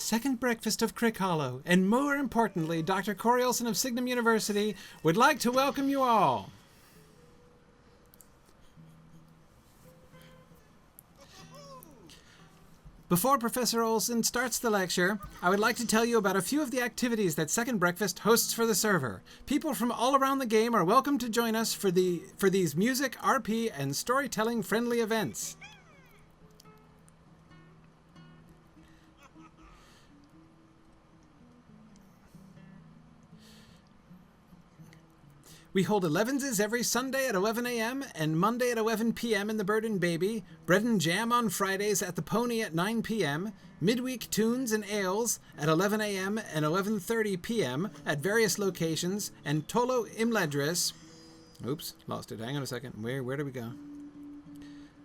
second breakfast of Crick Hollow, and more importantly, Dr. Corey Olsen of Signum University would like to welcome you all. Before Professor Olsen starts the lecture, I would like to tell you about a few of the activities that Second Breakfast hosts for the server. People from all around the game are welcome to join us for these music, RP, and storytelling friendly events. We hold 11s every Sunday at 11 a.m. and Monday at 11 p.m. in the Bird and Baby, Bread and Jam on Fridays at the Pony at 9 p.m., midweek tunes and ales at 11 a.m. and 11:30 p.m. at various locations, and Tolo Imledris... Oops, lost it. Hang on a second. Where did we go?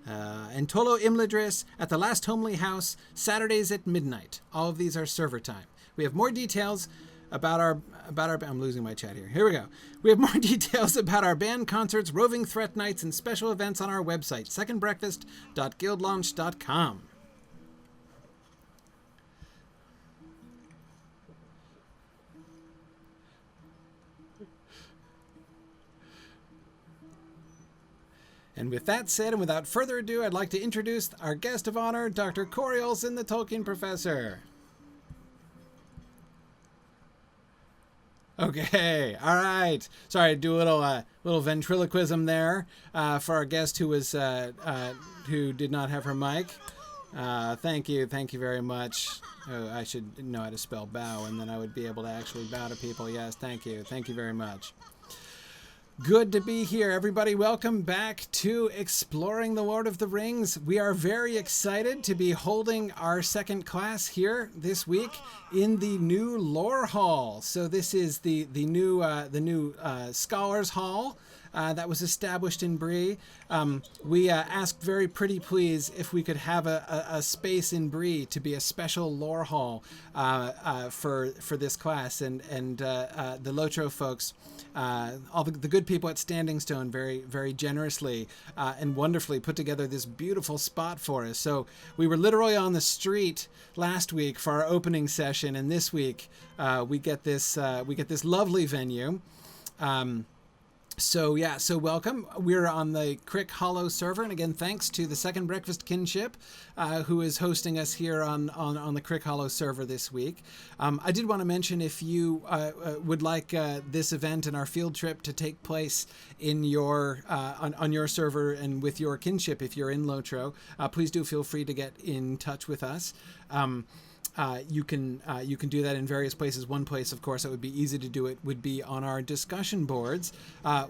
And Tolo Imledris at the Last Homely House, Saturdays at midnight. All of these are server time. We have more details about our I'm losing my chat here. Here we go. We have more details about our band concerts, roving threat nights, and special events on our website, secondbreakfast.guildlaunch.com. And with that said, and without further ado, I'd like to introduce our guest of honor, Dr. Corey Olsen, the Tolkien professor. Okay, all right. Sorry, do a little ventriloquism there for our guest who was who did not have her mic. Thank you very much. Oh, I should know how to spell bow, and then I would be able to actually bow to people. Yes, thank you very much. Good to be here, everybody. Welcome back to Exploring the Lord of the Rings. We are very excited to be holding our second class here this week in the new Lore Hall. So this is the new Scholars Hall that was established in Bree. We asked very pretty please if we could have a space in Bree to be a special Lore Hall for this class, and the Lotro folks, all the good people at Standing Stone very generously and wonderfully put together this beautiful spot for us. So we were literally on the street last week for our opening session, and this week we get this lovely venue. So welcome. We're on the Crick Hollow server, and again, thanks to the Second Breakfast Kinship, who is hosting us here on the Crick Hollow server this week. I did want to mention, if you would like this event and our field trip to take place in your on your server and with your kinship, if you're in Lotro, please do feel free to get in touch with us. You can do that in various places. One place, of course, that would be easy to do it would be on our discussion boards,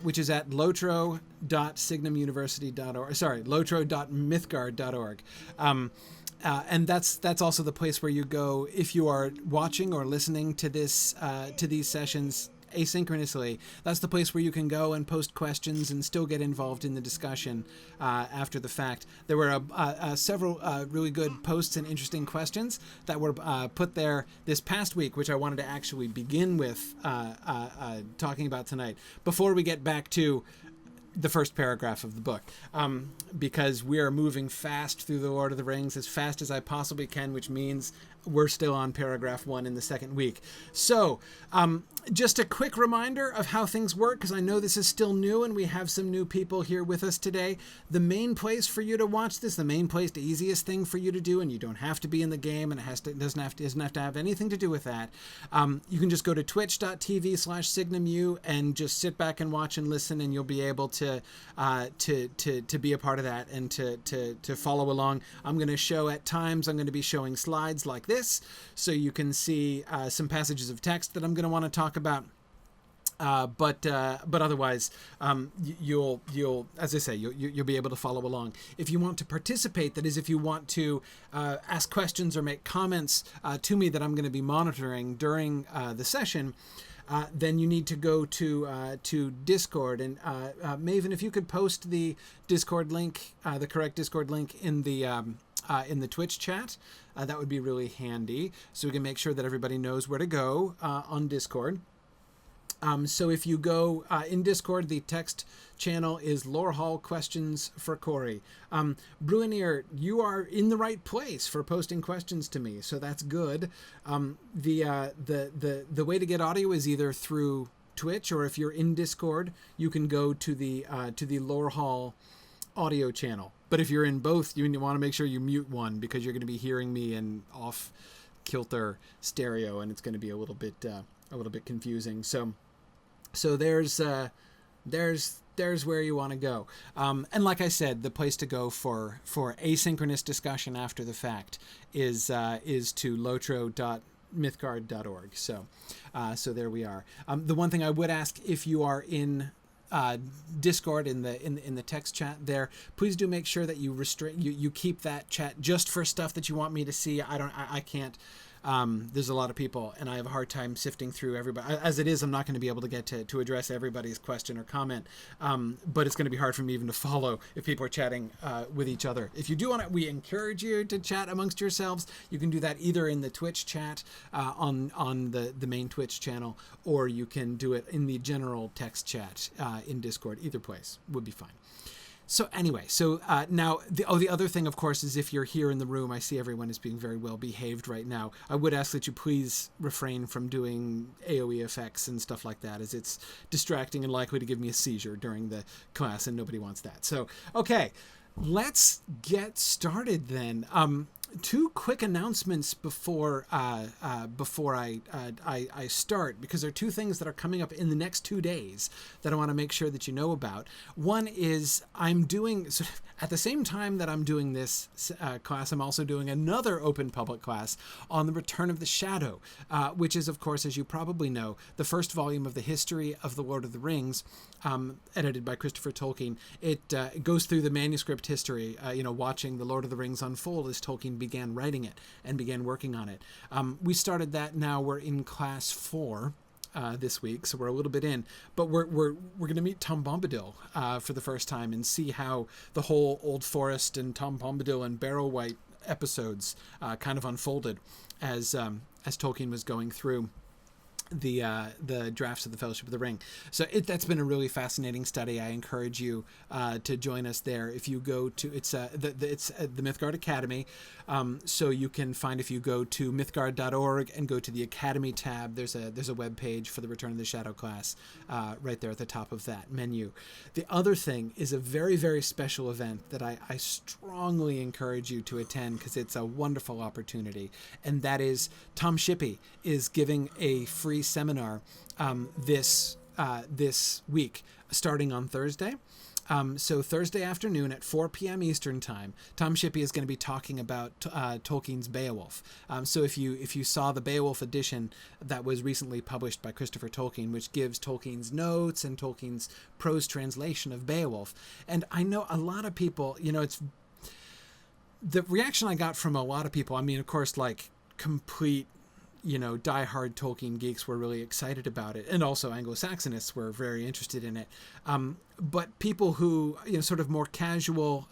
which is at lotro.signumuniversity.org. Sorry, lotro.mythgard.org. And that's also the place where you go if you are watching or listening to these sessions asynchronously. That's the place where you can go and post questions and still get involved in the discussion after the fact. There were several really good posts and interesting questions that were put there this past week, which I wanted to actually begin with talking about tonight, before we get back to the first paragraph of the book, because we are moving fast through the Lord of the Rings, as fast as I possibly can, which means we're still on paragraph 1 in the second week. So just a quick reminder of how things work, because I know this is still new and we have some new people here with us today. The main place for you to watch this, the easiest thing for you to do, and you don't have to be in the game, and it doesn't have to have anything to do with that. You can just go to twitch.tv/signumu and just sit back and watch and listen, and you'll be able to be a part of that and to follow along. I'm going to be showing slides like this, so you can see some passages of text that I'm going to want to talk about. But otherwise, you'll as I say, you'll be able to follow along. If you want to participate, that is, if you want to ask questions or make comments to me that I'm going to be monitoring during the session, then you need to go to Discord. And Maven, if you could post the Discord link, the correct Discord link in the Twitch chat, that would be really handy, so we can make sure that everybody knows where to go on Discord. So if you go in Discord, the text channel is Lore Hall Questions for Corey. Bruinier, you are in the right place for posting questions to me, so that's good. The way to get audio is either through Twitch, or if you're in Discord, you can go to the Lore Hall audio channel. But if you're in both, you want to make sure you mute one, because you're going to be hearing me in off kilter stereo, and it's going to be a little bit confusing. So there's where you want to go. And like I said, the place to go for asynchronous discussion after the fact is to lotro.mythgard.org. So there we are. The one thing I would ask, if you are in Discord in the text chat there, please do make sure that you keep that chat just for stuff that you want me to see. I can't. There's a lot of people, and I have a hard time sifting through everybody. As it is, I'm not going to be able to get to address everybody's question or comment, but it's going to be hard for me even to follow if people are chatting with each other. If you do want to, we encourage you to chat amongst yourselves. You can do that either in the Twitch chat on the main Twitch channel, or you can do it in the general text chat in Discord. Either place would be fine. So anyway, now the other thing, of course, is if you're here in the room, I see everyone is being very well behaved right now. I would ask that you please refrain from doing AOE effects and stuff like that, as it's distracting and likely to give me a seizure during the class, and nobody wants that. So, okay, let's get started then. Two quick announcements before I start, because there are two things that are coming up in the next 2 days that I want to make sure that you know about. One is I'm doing, at the same time that I'm doing this class, I'm also doing another open public class on the Return of the Shadow, which is, of course, as you probably know, the first volume of the history of the Lord of the Rings, edited by Christopher Tolkien. It goes through the manuscript history, watching the Lord of the Rings unfold as Tolkien began writing it and began working on it. We started that. Now we're in class 4 this week, so we're a little bit in, but we're going to meet Tom Bombadil for the first time and see how the whole Old Forest and Tom Bombadil and Barrow-wight episodes kind of unfolded as Tolkien was going through the drafts of the Fellowship of the Ring. So that's been a really fascinating study. I encourage you to join us there. If you go to it's the Mythgard Academy, so you can find, if you go to mythgard.org and go to the Academy tab, there's a web page for the Return of the Shadow class right there at the top of that menu. The other thing is a very, very special event that I strongly encourage you to attend, because it's a wonderful opportunity, and that is Tom Shippey is giving a free seminar this week, starting on Thursday. So Thursday afternoon at 4 p.m. Eastern Time, Tom Shippey is going to be talking about Tolkien's Beowulf. So if you saw the Beowulf edition that was recently published by Christopher Tolkien, which gives Tolkien's notes and Tolkien's prose translation of Beowulf, and I know a lot of people, it's the reaction I got from a lot of people. I mean, of course, like complete diehard Tolkien geeks were really excited about it, and also Anglo-Saxonists were very interested in it. But people who, sort of more casual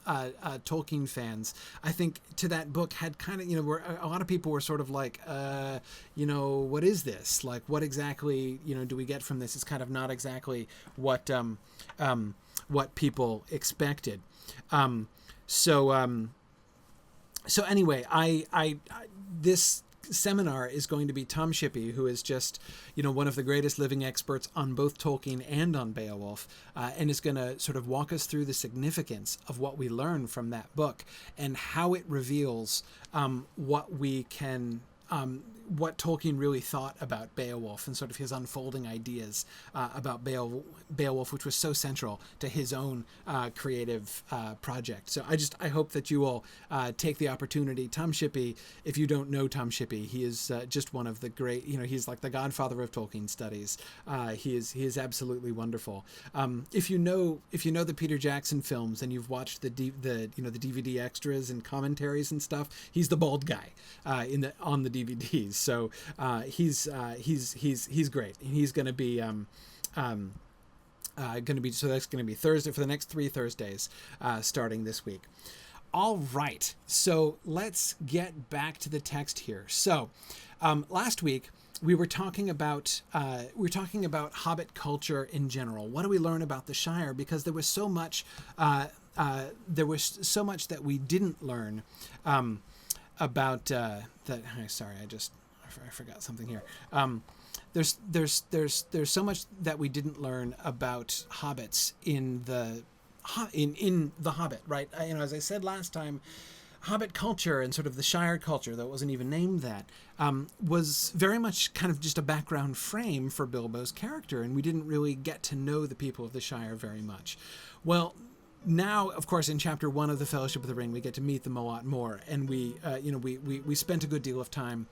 Tolkien fans, I think, to that book had kind of, where a lot of people were sort of like, what is this? Like, what exactly, do we get from this? It's kind of not exactly what people expected. So anyway, I this seminar is going to be Tom Shippey, who is just, one of the greatest living experts on both Tolkien and on Beowulf, and is going to sort of walk us through the significance of what we learn from that book and how it reveals what Tolkien really thought about Beowulf and sort of his unfolding ideas about Beowulf, which was so central to his own creative project. So I hope that you will take the opportunity. Tom Shippey, if you don't know Tom Shippey, he is just one of the great, he's like the godfather of Tolkien studies. He is absolutely wonderful. If you know the Peter Jackson films and you've watched the DVD extras and commentaries and stuff, he's the bald guy on the DVDs. So he's great. He's going to be so that's going to be Thursday for the next 3 Thursdays starting this week. All right, so let's get back to the text here. So last week we were talking about Hobbit culture in general. What do we learn about the Shire? Because there was so much that we didn't learn about that. Sorry, I forgot something here. There's so much that we didn't learn about hobbits in the Hobbit, right? As I said last time, Hobbit culture and sort of the Shire culture, though it wasn't even named that, was very much kind of just a background frame for Bilbo's character, and we didn't really get to know the people of the Shire very much. Well, now, of course, in Chapter 1 of the Fellowship of the Ring, we get to meet them a lot more, and we spent a good deal of time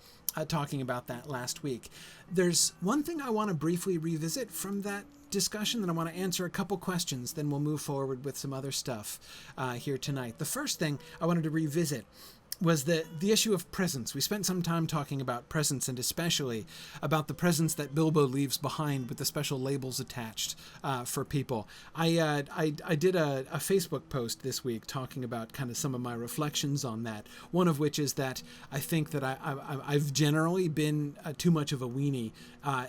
talking about that last week. There's one thing I want to briefly revisit from that discussion, that I want to answer a couple questions, then we'll move forward with some other stuff here tonight. The first thing I wanted to revisit was the issue of presents. We spent some time talking about presents, and especially about the presents that Bilbo leaves behind with the special labels attached for people. I did a Facebook post this week talking about kind of some of my reflections on that. One of which is that I think that I've generally been too much of a weenie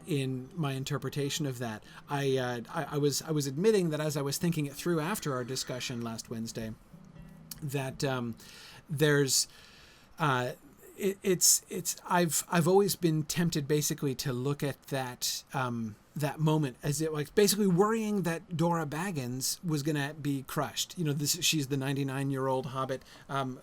in my interpretation of that. I was admitting that as I was thinking it through after our discussion last Wednesday, that there's I've always been tempted basically to look at that that moment as it, like, basically worrying that Dora Baggins was going to be crushed. She's the 99-year-old hobbit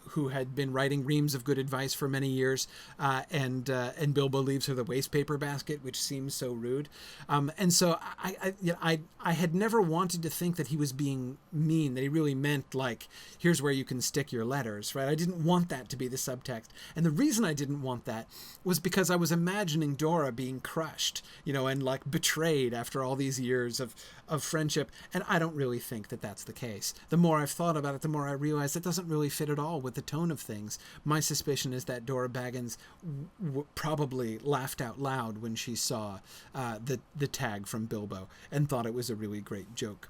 who had been writing reams of good advice for many years, and Bilbo leaves her the waste paper basket, which seems so rude. And so I had never wanted to think that he was being mean, that he really meant, like, here's where you can stick your letters, right? I didn't want that to be the subtext. And the reason I didn't want that was because I was imagining Dora being crushed, and like betrayed after all these years of friendship. And I don't really think that that's the case. The more I've thought about it, the more I realize that doesn't really fit at all with the tone of things. My suspicion is that Dora Baggins probably laughed out loud when she saw the tag from Bilbo and thought it was a really great joke.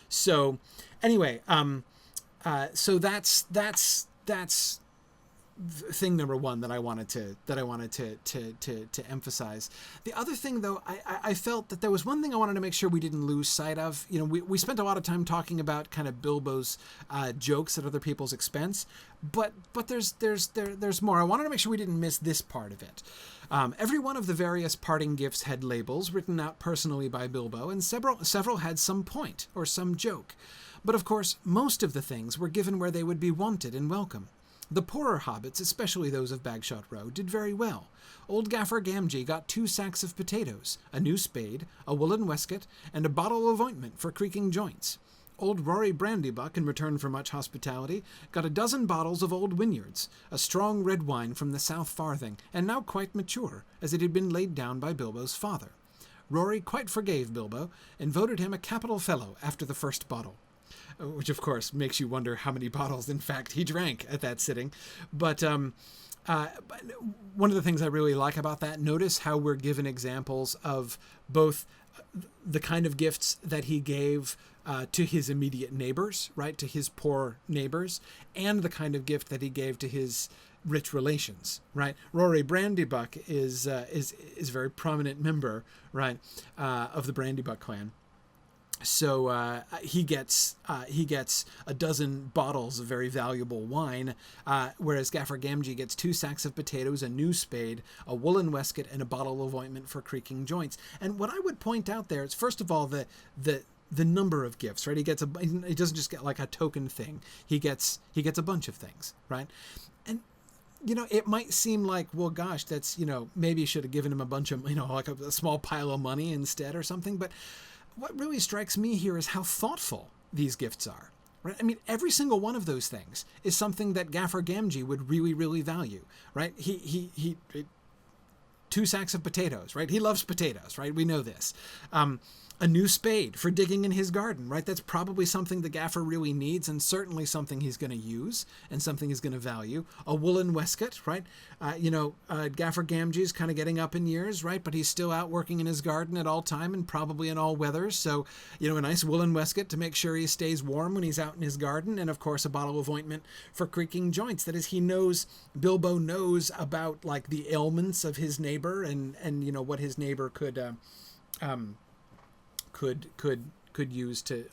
So anyway, so that's thing number one that I wanted to emphasize. The other thing, though, I felt that there was one thing I wanted to make sure we didn't lose sight of. We spent a lot of time talking about kind of Bilbo's jokes at other people's expense, but there's more. I wanted to make sure we didn't miss this part of it. Every one of the various parting gifts had labels written out personally by Bilbo, and several had some point or some joke. But of course, most of the things were given where they would be wanted and welcome. The poorer hobbits, especially those of Bagshot Row, did very well. Old Gaffer Gamgee got 2 sacks of potatoes, a new spade, a woolen waistcoat, and a bottle of ointment for creaking joints. Old Rory Brandybuck, in return for much hospitality, got a dozen bottles of old Wynyards, a strong red wine from the South Farthing, and now quite mature, as it had been laid down by Bilbo's father. Rory quite forgave Bilbo, and voted him a capital fellow after the first bottle. Which, of course, makes you wonder how many bottles, in fact, he drank at that sitting. But one of the things I really like about that, notice how we're given examples of both the kind of gifts that he gave to his immediate neighbors, right, to his poor neighbors, and the kind of gift that he gave to his rich relations, right? Rory Brandybuck is a very prominent member, right, of the Brandybuck clan. So he gets a dozen bottles of very valuable wine, whereas Gaffer Gamgee gets 2 sacks of potatoes, a new spade, a woolen waistcoat, and a bottle of ointment for creaking joints. And what I would point out there is, first of all, the number of gifts, right? He doesn't just get like a token thing. He gets a bunch of things, right? And it might seem like, well, gosh, that's, maybe you should have given him a bunch of, like a small pile of money instead or something. But what really strikes me here is how thoughtful these gifts are, right? I mean, every single one of those things is something that Gaffer Gamgee would really, really value, right? 2 sacks of potatoes, right? He loves potatoes, right? We know this. A new spade for digging in his garden, right? That's probably something the gaffer really needs, and certainly something he's going to use and something he's going to value. A woolen waistcoat, right? Gaffer Gamgee's kind of getting up in years, right? But he's still out working in his garden at all time and probably in all weathers. So, a nice woolen waistcoat to make sure he stays warm when he's out in his garden. And of course, a bottle of ointment for creaking joints. That is, Bilbo knows about like the ailments of his neighbor and what his neighbor could use to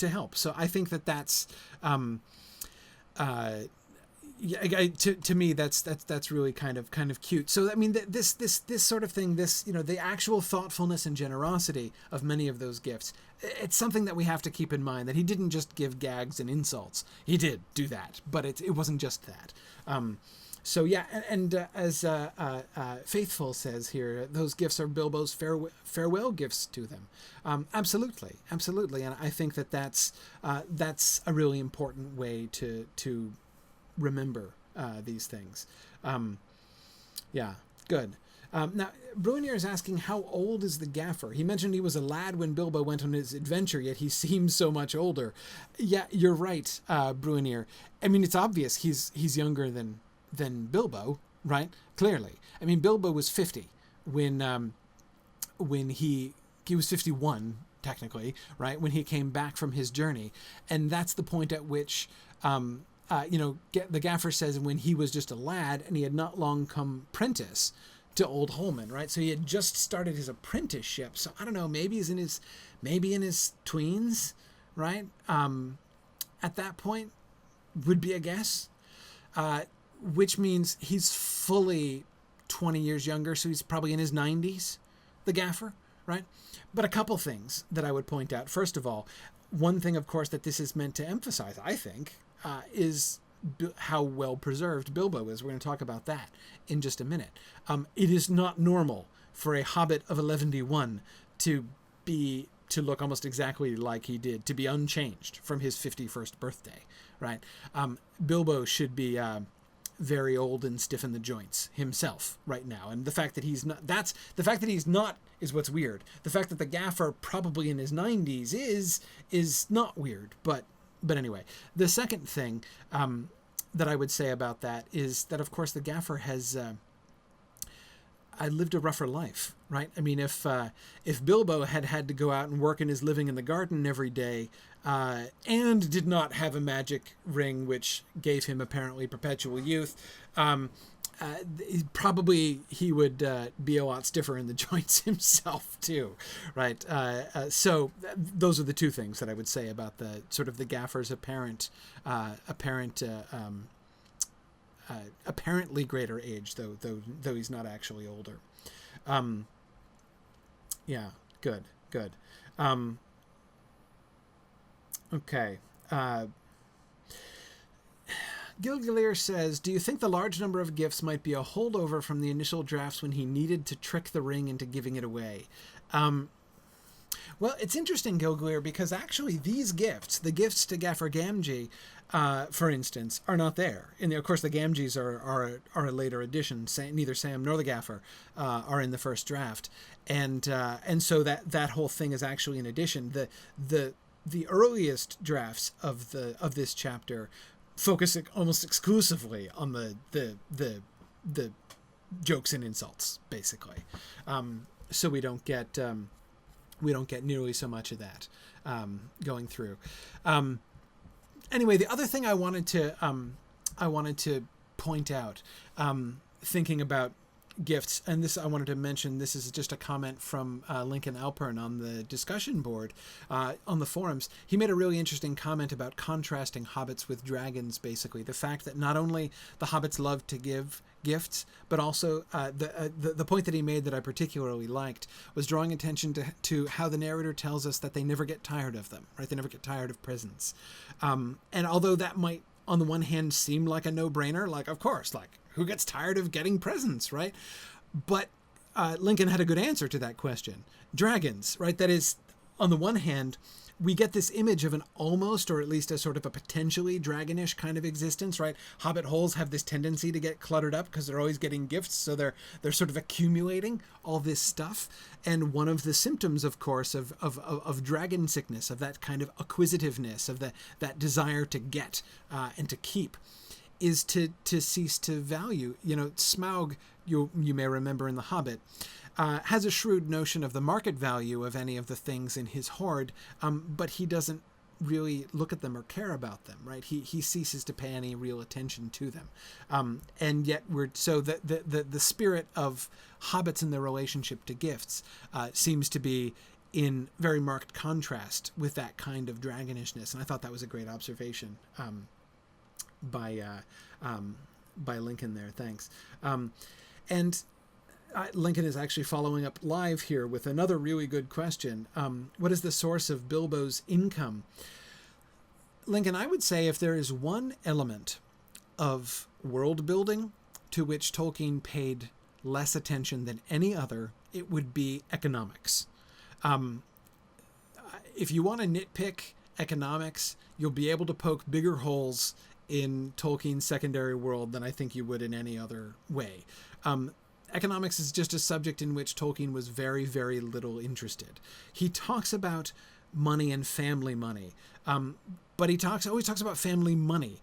help. So I think that's to me that's really kind of cute. So I mean this sort of thing, the actual thoughtfulness and generosity of many of those gifts, it's something that we have to keep in mind, that he didn't just give gags and insults. He did do that, but it wasn't just that. So yeah, and as Faithful says here, those gifts are Bilbo's farewell gifts to them. Absolutely, and I think that's a really important way to remember these things. Yeah, good. Now, Bruinier is asking, how old is the gaffer? He mentioned he was a lad when Bilbo went on his adventure, yet he seems so much older. Yeah, you're right, Bruinier. I mean, it's obvious he's younger than Bilbo, right? Clearly. I mean, Bilbo was 50 when he was 51, technically, right? When he came back from his journey. And that's the point at which, the gaffer says when he was just a lad and he had not long come prentice to Old Holman, right? So he had just started his apprenticeship. So I don't know, maybe in his tweens, right? At that point would be a guess. Which means he's fully 20 years younger, so he's probably in his 90s, the gaffer, right? But a couple things that I would point out. First of all, one thing, of course, that this is meant to emphasize, I think, is how well preserved Bilbo is. We're going to talk about that in just a minute. It is not normal for a hobbit of 11D1 to look almost exactly like he did, to be unchanged from his 51st birthday, right? Bilbo should be very old and stiff in the joints himself right now, and the fact that he's not is what's weird. The fact that the gaffer probably in his 90s is not weird, but anyway. The second thing that I would say about that is that, of course, the gaffer has lived a rougher life, right? I mean, if Bilbo had to go out and work in his living in the garden every day, and did not have a magic ring which gave him apparently perpetual youth, probably he would be a lot stiffer in the joints himself too, right? So those are the two things that I would say about the sort of the gaffer's apparently greater age, though he's not actually older. Yeah, good. Okay. Gilgalier says, do you think the large number of gifts might be a holdover from the initial drafts when he needed to trick the ring into giving it away? Well, it's interesting, Gilgalier, because actually these gifts, the gifts to Gaffer Gamgee, for instance, are not there. And of course, the Gamgees are a later addition. Neither Sam nor the Gaffer are in the first draft, and so that whole thing is actually an addition. The earliest drafts of this chapter focus almost exclusively on the jokes and insults, basically. So we don't get nearly so much of that going through. Anyway, the other thing I wanted to point out, thinking about gifts, and this I wanted to mention, this is just a comment from Lincoln Alpern on the discussion board on the forums. He made a really interesting comment about contrasting hobbits with dragons, basically. The fact that not only the hobbits love to give gifts, but also the point that he made that I particularly liked was drawing attention to how the narrator tells us that they never get tired of them, right? They never get tired of presents. And although that might, on the one hand, seem like a no-brainer, like, of course, like, who gets tired of getting presents, right? But Lincoln had a good answer to that question. Dragons, right? That is, on the one hand, we get this image of an almost, or at least a sort of a potentially dragonish kind of existence, right? Hobbit holes have this tendency to get cluttered up because they're always getting gifts, so they're sort of accumulating all this stuff. And one of the symptoms, of course, of dragon sickness, of that kind of acquisitiveness, of that desire to get and to keep, is to cease to value. Smaug, you may remember in The Hobbit, has a shrewd notion of the market value of any of the things in his hoard, but he doesn't really look at them or care about them, right? He ceases to pay any real attention to them. And yet the spirit of hobbits and their relationship to gifts seems to be in very marked contrast with that kind of dragonishness. And I thought that was a great observation by Lincoln there. Thanks. And Lincoln is actually following up live here with another really good question. What is the source of Bilbo's income? Lincoln, I would say if there is one element of world building to which Tolkien paid less attention than any other, it would be economics. If you want to nitpick economics, you'll be able to poke bigger holes in Tolkien's secondary world than I think you would in any other way. Economics is just a subject in which Tolkien was very, very little interested. He talks about money and family money, but he always talks about family money.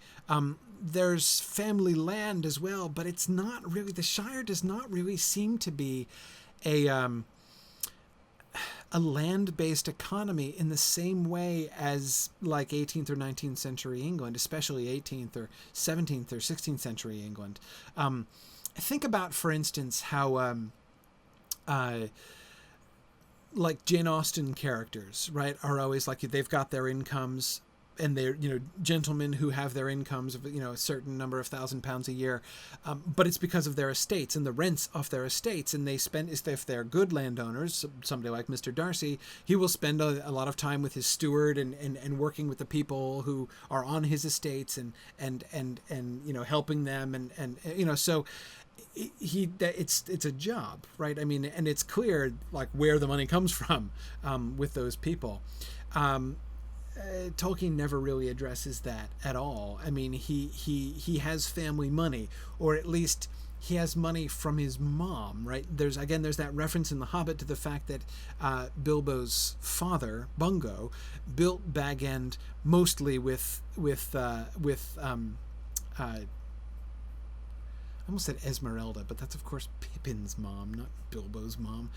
There's family land as well, but it's not really, the Shire does not really seem to be a land-based economy in the same way as like 18th or 19th century England, especially 18th or 17th or 16th century England. Think about, for instance, how like Jane Austen characters, right, are always like, they've got their incomes, and they're, gentlemen who have their incomes of, a certain number of £1,000 a year, but it's because of their estates and the rents off their estates, and they spend, if they're good landowners, somebody like Mr. Darcy, he will spend a lot of time with his steward and working with the people who are on his estates and helping them and so it's a job, right? I mean, and it's clear like where the money comes from with those people. Tolkien never really addresses that at all. I mean, he has family money, or at least he has money from his mom, right? There's that reference in The Hobbit to the fact that Bilbo's father, Bungo, built Bag End mostly with I almost said Esmeralda, but that's of course Pippin's mom, not Bilbo's mom.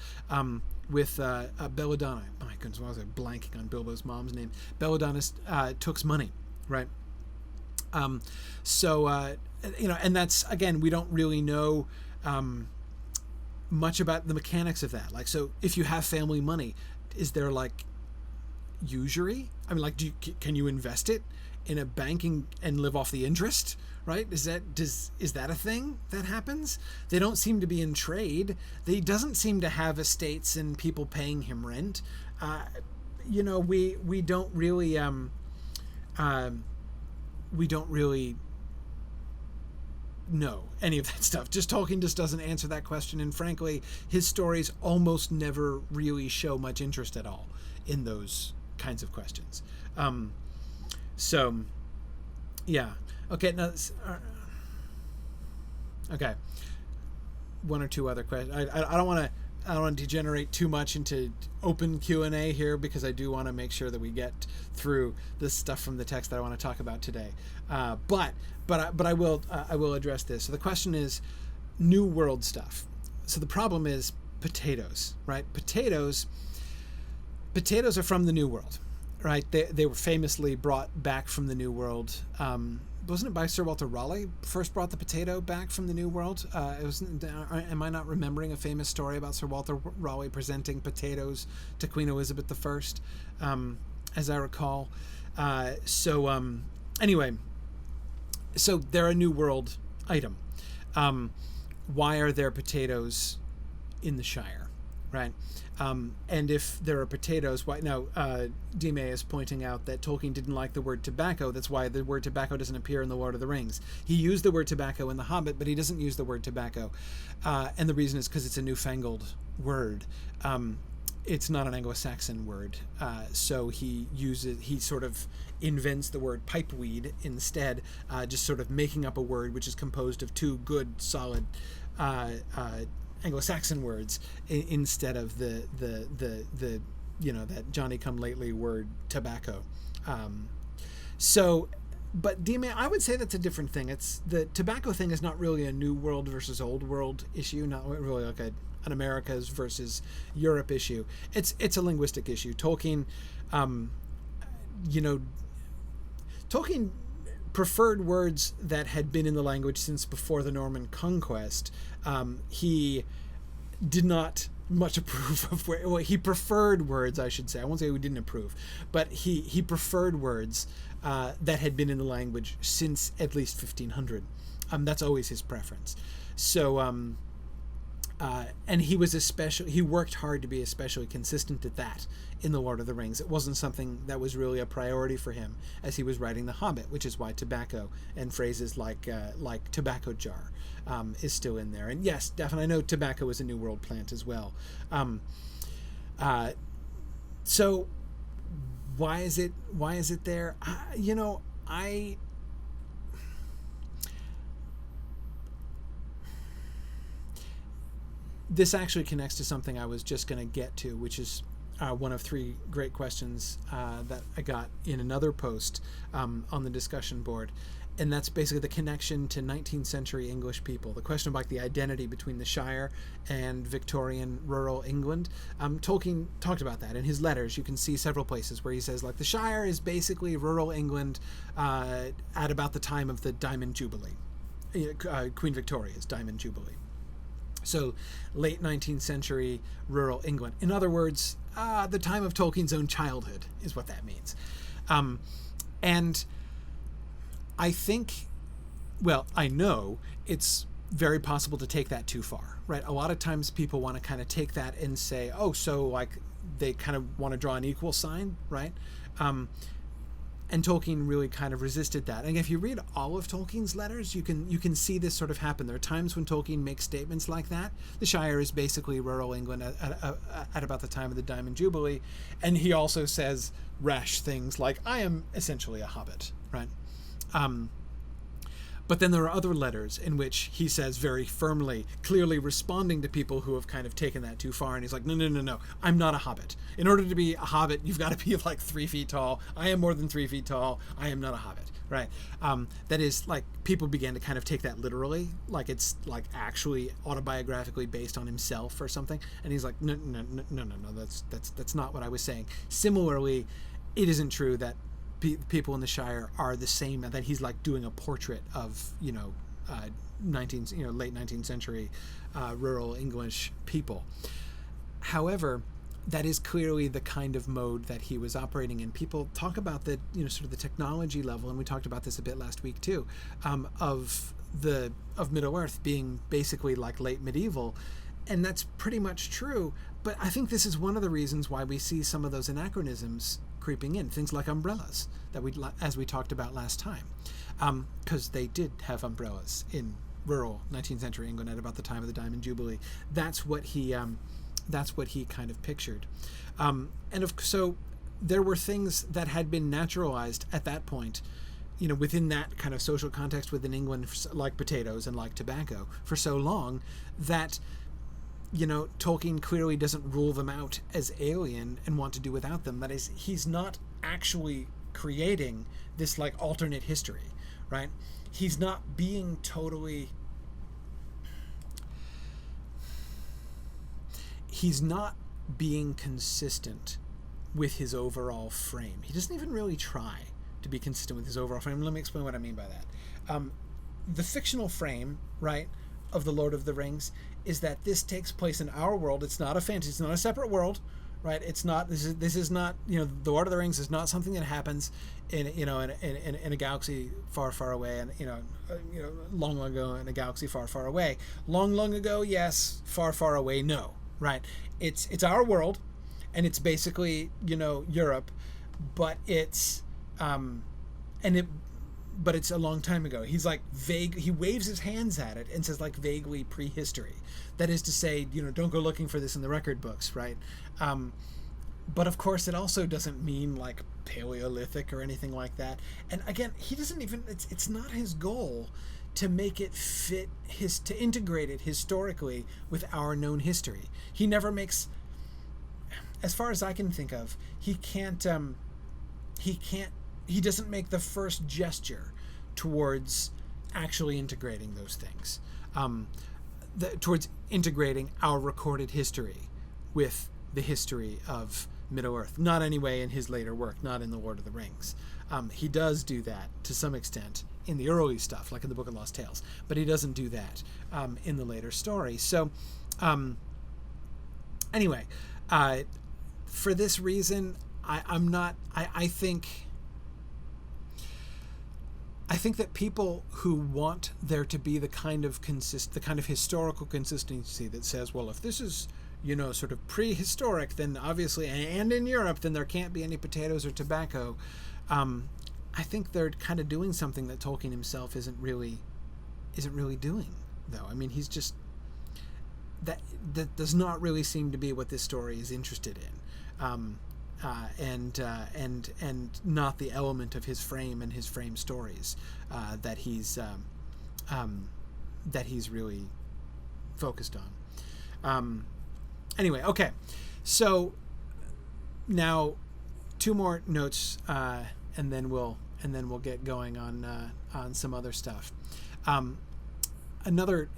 With Belladonna. My goodness, why was I blanking on Bilbo's mom's name? Belladonna took's money, right? And that's, again, we don't really know much about the mechanics of that. Like, so if you have family money, is there like usury? I mean, like, can you invest it in a banking and live off the interest? Right? Is that a thing that happens? They don't seem to be in trade. He doesn't seem to have estates and people paying him rent. We don't really know any of that stuff. Tolkien just doesn't answer that question, and frankly, his stories almost never really show much interest at all in those kinds of questions. Yeah. Okay, now, okay. One or two other questions. I don't want to degenerate too much into open Q&A here, because I do want to make sure that we get through this stuff from the text that I want to talk about today. But I will address this. So the question is New World stuff. So the problem is potatoes, right? Potatoes are from the New World, right? They were famously brought back from the New World. Wasn't it by Sir Walter Raleigh first brought the potato back from the New World? Am I not remembering a famous story about Sir Walter Raleigh presenting potatoes to Queen Elizabeth I, as I recall? Anyway, so they're a New World item. Why are there potatoes in the Shire, right? And if there are potatoes, why now? Dime is pointing out that Tolkien didn't like the word tobacco. That's why the word tobacco doesn't appear in The Lord of the Rings. He used the word tobacco in The Hobbit, but he doesn't use the word tobacco. And the reason is because it's a newfangled word. it's not an Anglo-Saxon word, so he sort of invents the word pipeweed instead, just sort of making up a word which is composed of two good solid Anglo-Saxon words instead of the that Johnny come lately word tobacco. But D-Man, I would say that's a different thing. It's the tobacco thing is not really a New World versus Old World issue, not really like an Americas versus Europe issue. It's a linguistic issue. Tolkien preferred words that had been in the language since before the Norman conquest. He did not much approve of he preferred words, I should say. I won't say he didn't approve, but he preferred words that had been in the language since at least 1500. That's always his preference. So, and he worked hard to be especially consistent at that in The Lord of the Rings. It wasn't something that was really a priority for him as he was writing The Hobbit, which is why tobacco and phrases like tobacco jar is still in there. And yes, definitely, I know tobacco is a New World plant as well. So why is it there? This actually connects to something I was just going to get to, which is one of three great questions that I got in another post on the discussion board. And that's basically the connection to 19th century English people. The question about the identity between the Shire and Victorian rural England. Tolkien talked about that in his letters. You can see several places where he says, like, the Shire is basically rural England at about the time of the Diamond Jubilee. Queen Victoria's Diamond Jubilee. So late 19th century rural England. In other words, the time of Tolkien's own childhood is what that means. And I think, well, I know it's very possible to take that too far, right? A lot of times people want to kind of take that and say, oh, so like they kind of want to draw an equal sign, right? And Tolkien really kind of resisted that. And if you read all of Tolkien's letters, you can see this sort of happen. There are times when Tolkien makes statements like that. The Shire is basically rural England at about the time of the Diamond Jubilee. And he also says rash things like, I am essentially a hobbit, right? But then there are other letters in which he says very firmly, clearly responding to people who have kind of taken that too far. And he's like, no, I'm not a hobbit. In order to be a hobbit, you've got to be like 3 feet tall. I am more than 3 feet tall. I am not a hobbit, right? That is, like, people began to kind of take that literally, like it's like actually autobiographically based on himself or something. And he's like, no, that's not what I was saying. Similarly, it isn't true that people in the Shire are the same, that he's like doing a portrait of late 19th century rural English people. However, that is clearly the kind of mode that he was operating in. People talk about the sort of the technology level, and we talked about this a bit last week too, of Middle Earth being basically like late medieval, and that's pretty much true. But I think this is one of the reasons why we see some of those anachronisms creeping in, things like umbrellas that as we talked about last time, because they did have umbrellas in rural 19th century England at about the time of the Diamond Jubilee. That's what he kind of pictured, so there were things that had been naturalized at that point, within that kind of social context within England, like potatoes and like tobacco, for so long that Tolkien clearly doesn't rule them out as alien and want to do without them. That is, he's not actually creating this like alternate history, right? He's not being consistent with his overall frame. He doesn't even really try to be consistent with his overall frame. Let me explain what I mean by that. The fictional frame, right, of The Lord of the Rings is that this takes place in our world. It's not a fantasy. It's not a separate world, right? It's not. This is not. The Lord of the Rings is not something that happens in a galaxy far, far away, and long, long ago in a galaxy far, far away. Long, long ago, yes. Far, far away, no. Right? It's our world, and it's basically Europe, but it's but it's a long time ago. He's like vague. He waves his hands at it and says like vaguely prehistory. That is to say, don't go looking for this in the record books, right? But of course, it also doesn't mean like Paleolithic or anything like that. And again, he doesn't even. It's not his goal to make it fit to integrate it historically with our known history. He never makes, as far as I can think of, he doesn't make the first gesture towards actually integrating those things, towards integrating our recorded history with the history of Middle-earth. Not anyway in his later work, not in The Lord of the Rings. He does do that to some extent in the early stuff, like in the Book of Lost Tales, but he doesn't do that in the later story. So anyway, for this reason, I think that people who want there to be the kind of historical consistency that says, well, if this is sort of prehistoric, then obviously, and in Europe, then there can't be any potatoes or tobacco. I think they're kind of doing something that Tolkien himself isn't really doing, though. I mean, he's just that does not really seem to be what this story is interested in, and not the element of his frame and his frame stories that he's really focused on. Anyway, okay, so now 2 more notes, and then we'll get going on some other stuff. Another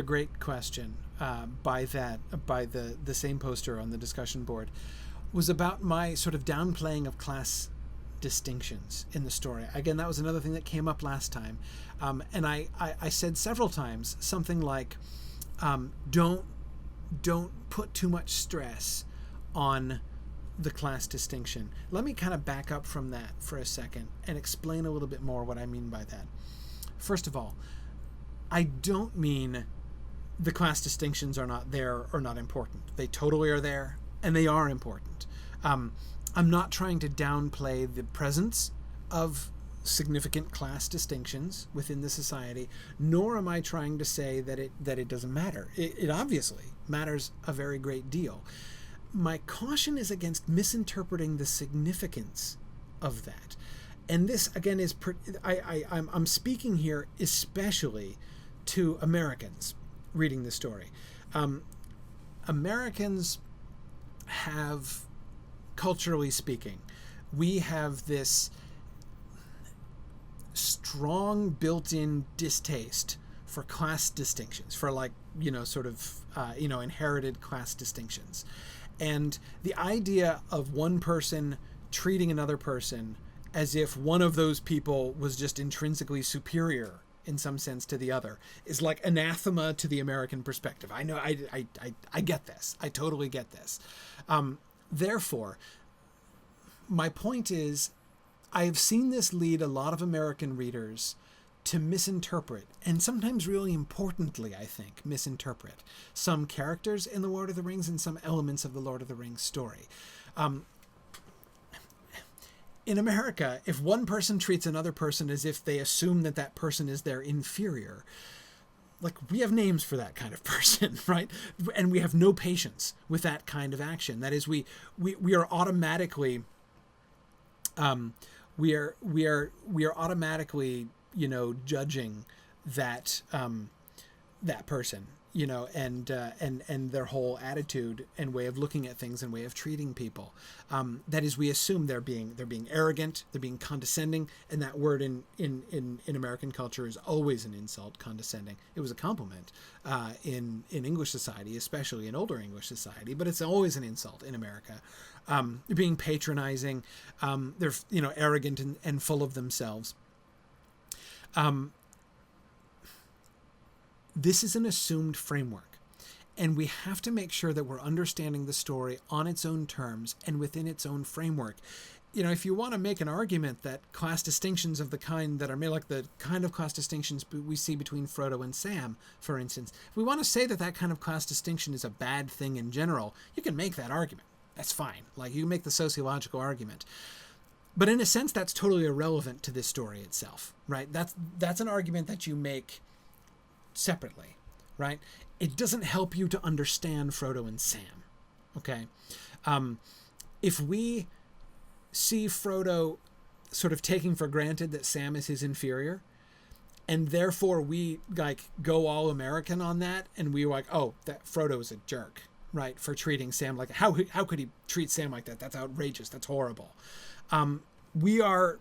great question by the same poster on the discussion board was about my sort of downplaying of class distinctions in the story. Again, that was another thing that came up last time, and I said several times something like, don't put too much stress on the class distinction. Let me kind of back up from that for a second and explain a little bit more what I mean by that. First of all, I don't mean the class distinctions are not there or not important. They totally are there, and they are important. I'm not trying to downplay the presence of significant class distinctions within the society, nor am I trying to say that it doesn't matter. It obviously matters a very great deal. My caution is against misinterpreting the significance of that. And this, again, is I'm speaking here especially to Americans reading the story. Americans have, culturally speaking, we have this strong built-in distaste for class distinctions, for inherited class distinctions. And the idea of one person treating another person as if one of those people was just intrinsically superior in some sense to the other is like anathema to the American perspective. I know, I get this. I totally get this. Therefore, my point is, I have seen this lead a lot of American readers to misinterpret, and sometimes really importantly, I think, misinterpret some characters in The Lord of the Rings and some elements of the Lord of the Rings story. In America, if one person treats another person as if they assume that person is their inferior, like, we have names for that kind of person, right? And we have no patience with that kind of action. That is, we are automatically, we are automatically, judging that person, and their whole attitude and way of looking at things and way of treating people. That is, we assume they're being arrogant, they're being condescending, and that word in American culture is always an insult, condescending. It was a compliment in English society, especially in older English society, but it's always an insult in America. They're being patronizing, they're arrogant and full of themselves. This is an assumed framework, and we have to make sure that we're understanding the story on its own terms and within its own framework. If you want to make an argument that class distinctions of the kind that are made, like the kind of class distinctions we see between Frodo and Sam, for instance, if we want to say that kind of class distinction is a bad thing in general, you can make that argument. That's fine. Like, you can make the sociological argument. But in a sense, that's totally irrelevant to this story itself, right? That's an argument that you make separately, right? It doesn't help you to understand Frodo and Sam, okay? If we see Frodo sort of taking for granted that Sam is his inferior, and therefore we like go all American on that, and we like, oh, that Frodo is a jerk, right? For treating Sam like, how could he treat Sam like that? That's outrageous. That's horrible. We are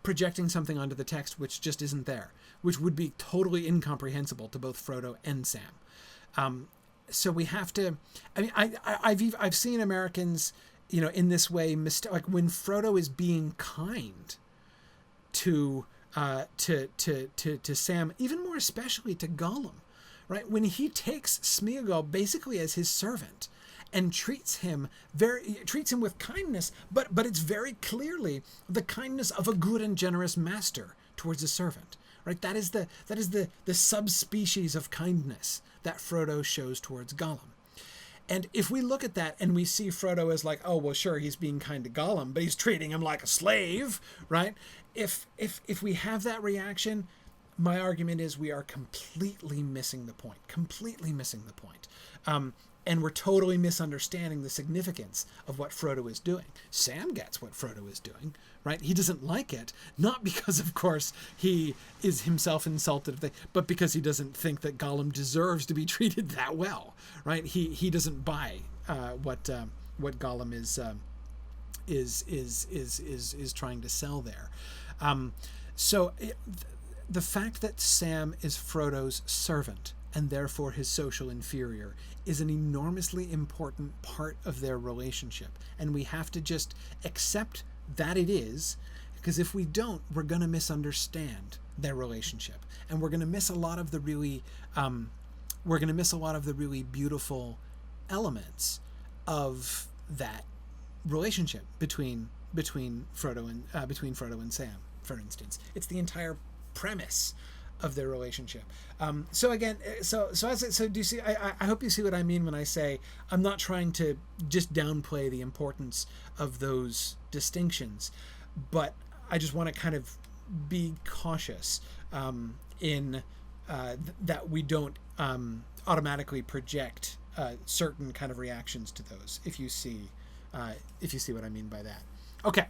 projecting something onto the text which just isn't there, which would be totally incomprehensible to both Frodo and Sam. So we have to. I mean, I've seen Americans, in this way, like when Frodo is being kind to Sam, even more especially to Gollum, right? When he takes Smeagol basically as his servant and treats him with kindness, but it's very clearly the kindness of a good and generous master towards a servant, right? That is the subspecies of kindness that Frodo shows towards Gollum. And if we look at that and we see Frodo as like, oh, well, sure, he's being kind to Gollum, but he's treating him like a slave, right? If we have that reaction, my argument is we are completely missing the point. And we're totally misunderstanding the significance of what Frodo is doing. Sam gets what Frodo is doing, right? He doesn't like it, not because, of course, he is himself insulted, but because he doesn't think that Gollum deserves to be treated that well, right? He doesn't buy what Gollum is trying to sell there. The fact that Sam is Frodo's servant and therefore his social inferior is an enormously important part of their relationship. And we have to just accept that it is, because if we don't, we're going to misunderstand their relationship. And we're going to miss a lot of the really, beautiful elements of that relationship between Frodo and Sam, for instance. It's the entire premise of their relationship. So do you see? I hope you see what I mean when I say I'm not trying to just downplay the importance of those distinctions, but I just want to kind of be cautious in that we don't automatically project certain kind of reactions to those. If you see what I mean by that. Okay.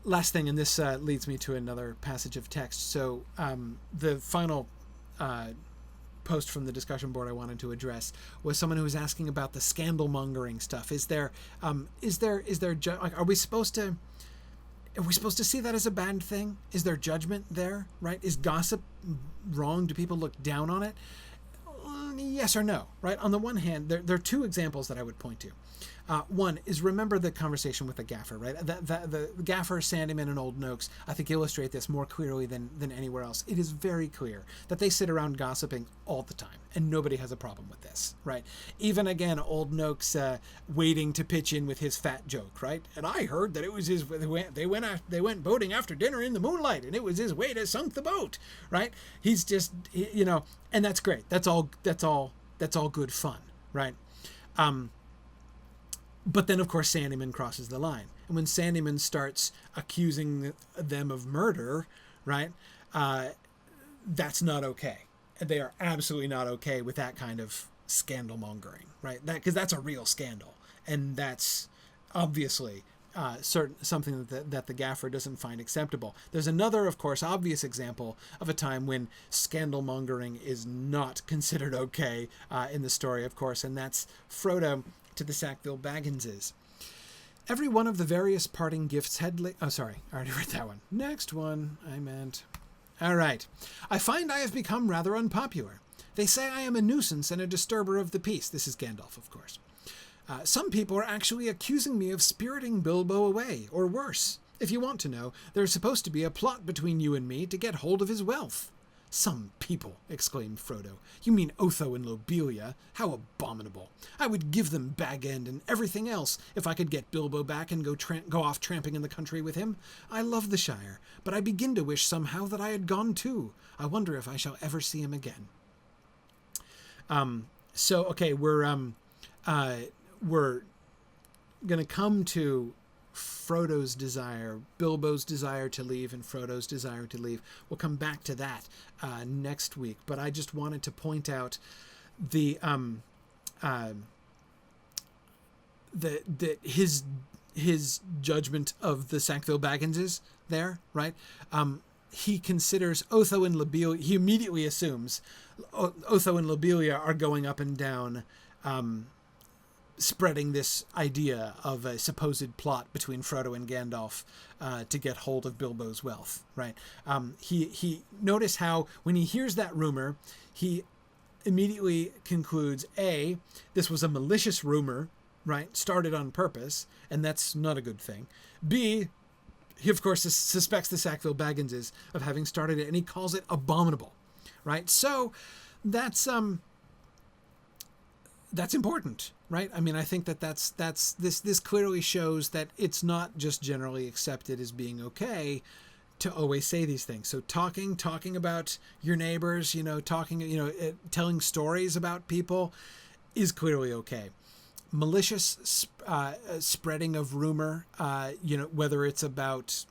Last thing, and this leads me to another passage of text. So the final post from the discussion board I wanted to address was someone who was asking about the scandal mongering stuff. Are we supposed to see that as a bad thing? Is there judgment there? Right? Is gossip wrong? Do people look down on it? Yes or no? Right? On the one hand, there are two examples that I would point to. One is, remember the conversation with the gaffer, right? The gaffer, Sandyman, and Old Noakes, I think, illustrate this more clearly than anywhere else. It is very clear that they sit around gossiping all the time, and nobody has a problem with this, right? Even, again, Old Noakes waiting to pitch in with his fat joke, right? And I heard that it was his. They went boating after dinner in the moonlight, and it was his way to sunk the boat, right? He's just, and that's great. That's all good fun, right? But then, of course, Sandyman crosses the line. And when Sandyman starts accusing them of murder, right, that's not okay. They are absolutely not okay with that kind of scandal mongering, right? Because that's a real scandal. And that's obviously something that the gaffer doesn't find acceptable. There's another, of course, obvious example of a time when scandal mongering is not considered okay in the story, of course, and that's Frodo to the Sackville Bagginses. Every one of the various parting gifts had... I already read that one. Next one, All right. I find I have become rather unpopular. They say I am a nuisance and a disturber of the peace. This is Gandalf, of course. Some people are actually accusing me of spiriting Bilbo away, or worse. If you want to know, there's supposed to be a plot between you and me to get hold of his wealth. Some people, exclaimed Frodo. You mean Otho and Lobelia? How abominable. I would give them Bag End and everything else if I could get Bilbo back and go off tramping in the country with him. I love the Shire, but I begin to wish somehow that I had gone too. I wonder if I shall ever see him again. We're going to come to Frodo's desire, Bilbo's desire to leave, and Frodo's desire to leave. We'll come back to that next week. But I just wanted to point out the his judgment of the Sackville Bagginses there, right? He considers Otho and Lobelia. He immediately assumes Otho and Lobelia are going up and down, spreading this idea of a supposed plot between Frodo and Gandalf to get hold of Bilbo's wealth, right? He notice how when he hears that rumor, he immediately concludes, A, this was a malicious rumor, right, started on purpose, and that's not a good thing. B, he of course suspects the Sackville Bagginses of having started it, and he calls it abominable, right? So that's important, right? I mean, I think that's this clearly shows that it's not just generally accepted as being okay to always say these things. So talking about your neighbors, telling stories about people is clearly okay. Malicious spreading of rumor, whether it's about,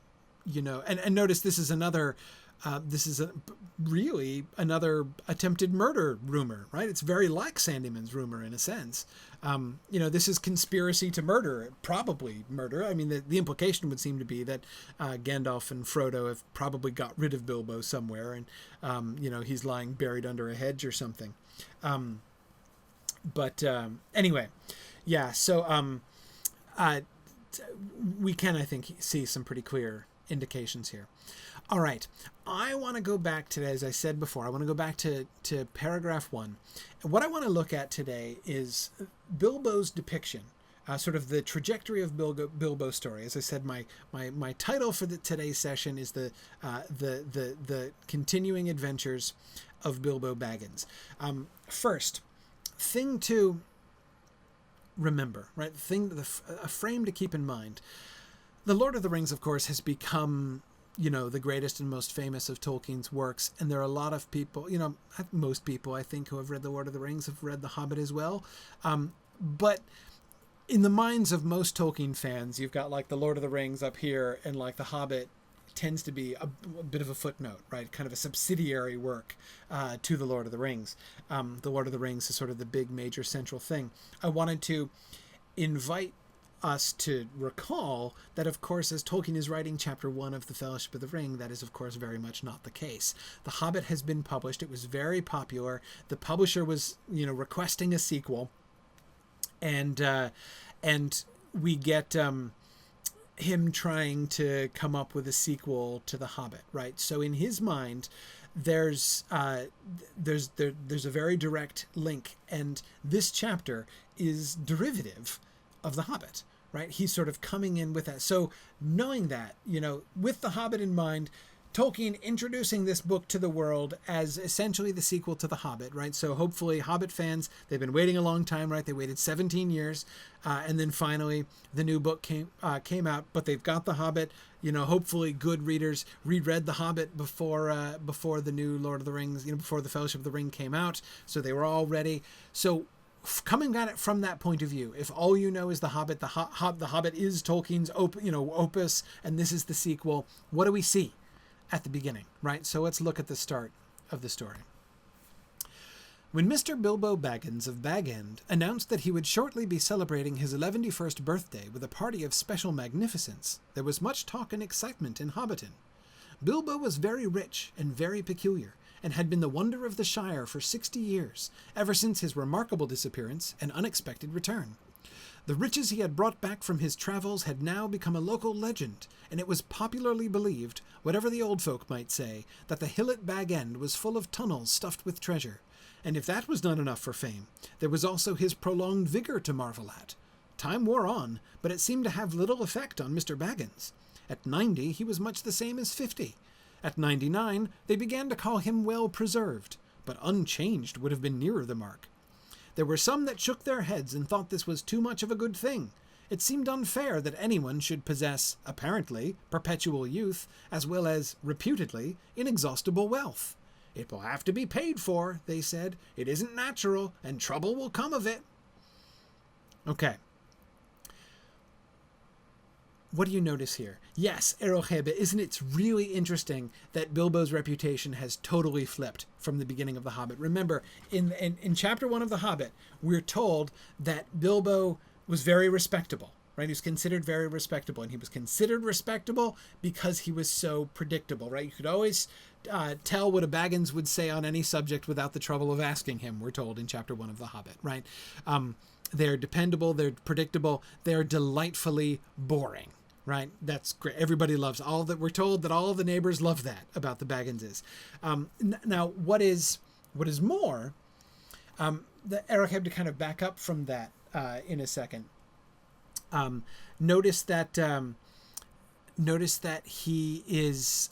and notice this is another, really another attempted murder rumor, right? It's very like Sandyman's rumor in a sense. This is conspiracy to murder, probably murder. I mean, the implication would seem to be that Gandalf and Frodo have probably got rid of Bilbo somewhere, and he's lying buried under a hedge or something. Anyway, yeah. So we can, I think, see some pretty clear indications here. All right. I want to go back today, as I said before, I want to go back to paragraph 1. And what I want to look at today is Bilbo's depiction, sort of the trajectory of Bilbo's story. As I said, my title for today's session is the continuing adventures of Bilbo Baggins. First, thing to remember, right? A frame to keep in mind. The Lord of the Rings, of course, has become, the greatest and most famous of Tolkien's works. And there are a lot of people, most people, I think, who have read The Lord of the Rings have read The Hobbit as well. But in the minds of most Tolkien fans, you've got like The Lord of the Rings up here, and like The Hobbit tends to be a bit of a footnote, right? Kind of a subsidiary work to The Lord of the Rings. The Lord of the Rings is sort of the big major central thing. I wanted to invite us to recall that, of course, as Tolkien is writing chapter 1 of The Fellowship of the Ring, that is, of course, very much not the case. The Hobbit has been published. It was very popular. The publisher was, requesting a sequel. And we get him trying to come up with a sequel to The Hobbit, right? So in his mind, there's a very direct link, and this chapter is derivative of The Hobbit, right? He's sort of coming in with that. So knowing that, with The Hobbit in mind, Tolkien introducing this book to the world as essentially the sequel to The Hobbit, right? So hopefully Hobbit fans, they've been waiting a long time, right? They waited 17 years, and then finally the new book came out, but they've got The Hobbit. Hopefully good readers reread The Hobbit before the new Lord of the Rings, before the Fellowship of the Ring came out, so they were all ready. So coming at it from that point of view, if all you know is The Hobbit, the Hobbit is Tolkien's opus, and this is the sequel, what do we see at the beginning, right? So let's look at the start of the story. When Mr. Bilbo Baggins of Bag End announced that he would shortly be celebrating his 11st birthday with a party of special magnificence, there was much talk and excitement in Hobbiton. Bilbo was very rich and very peculiar, and had been the wonder of the Shire for 60 years, ever since his remarkable disappearance and unexpected return. The riches he had brought back from his travels had now become a local legend, and it was popularly believed, whatever the old folk might say, that the hill at Bag End was full of tunnels stuffed with treasure. And if that was not enough for fame, there was also his prolonged vigor to marvel at. Time wore on, but it seemed to have little effect on Mr. Baggins. At 90, he was much the same as 50. At 99, they began to call him well preserved, but unchanged would have been nearer the mark. There were some that shook their heads and thought this was too much of a good thing. It seemed unfair that anyone should possess, apparently, perpetual youth, as well as, reputedly, inexhaustible wealth. It will have to be paid for, they said. It isn't natural, and trouble will come of it. Okay. what do you notice here? Yes, Erohe, but isn't it really interesting that Bilbo's reputation has totally flipped from the beginning of The Hobbit? Remember, in chapter 1 of The Hobbit, we're told that Bilbo was very respectable, right? He was considered very respectable, and he was considered respectable because he was so predictable, right? You could always tell what a Baggins would say on any subject without the trouble of asking him, we're told in chapter 1 of The Hobbit, right? They're dependable, they're predictable, they're delightfully boring. Right, that's great. Everybody loves all that. We're told that all of the neighbors love that about the Bagginses. Now, what is more? Eric had to kind of back up from that in a second. Notice that he is.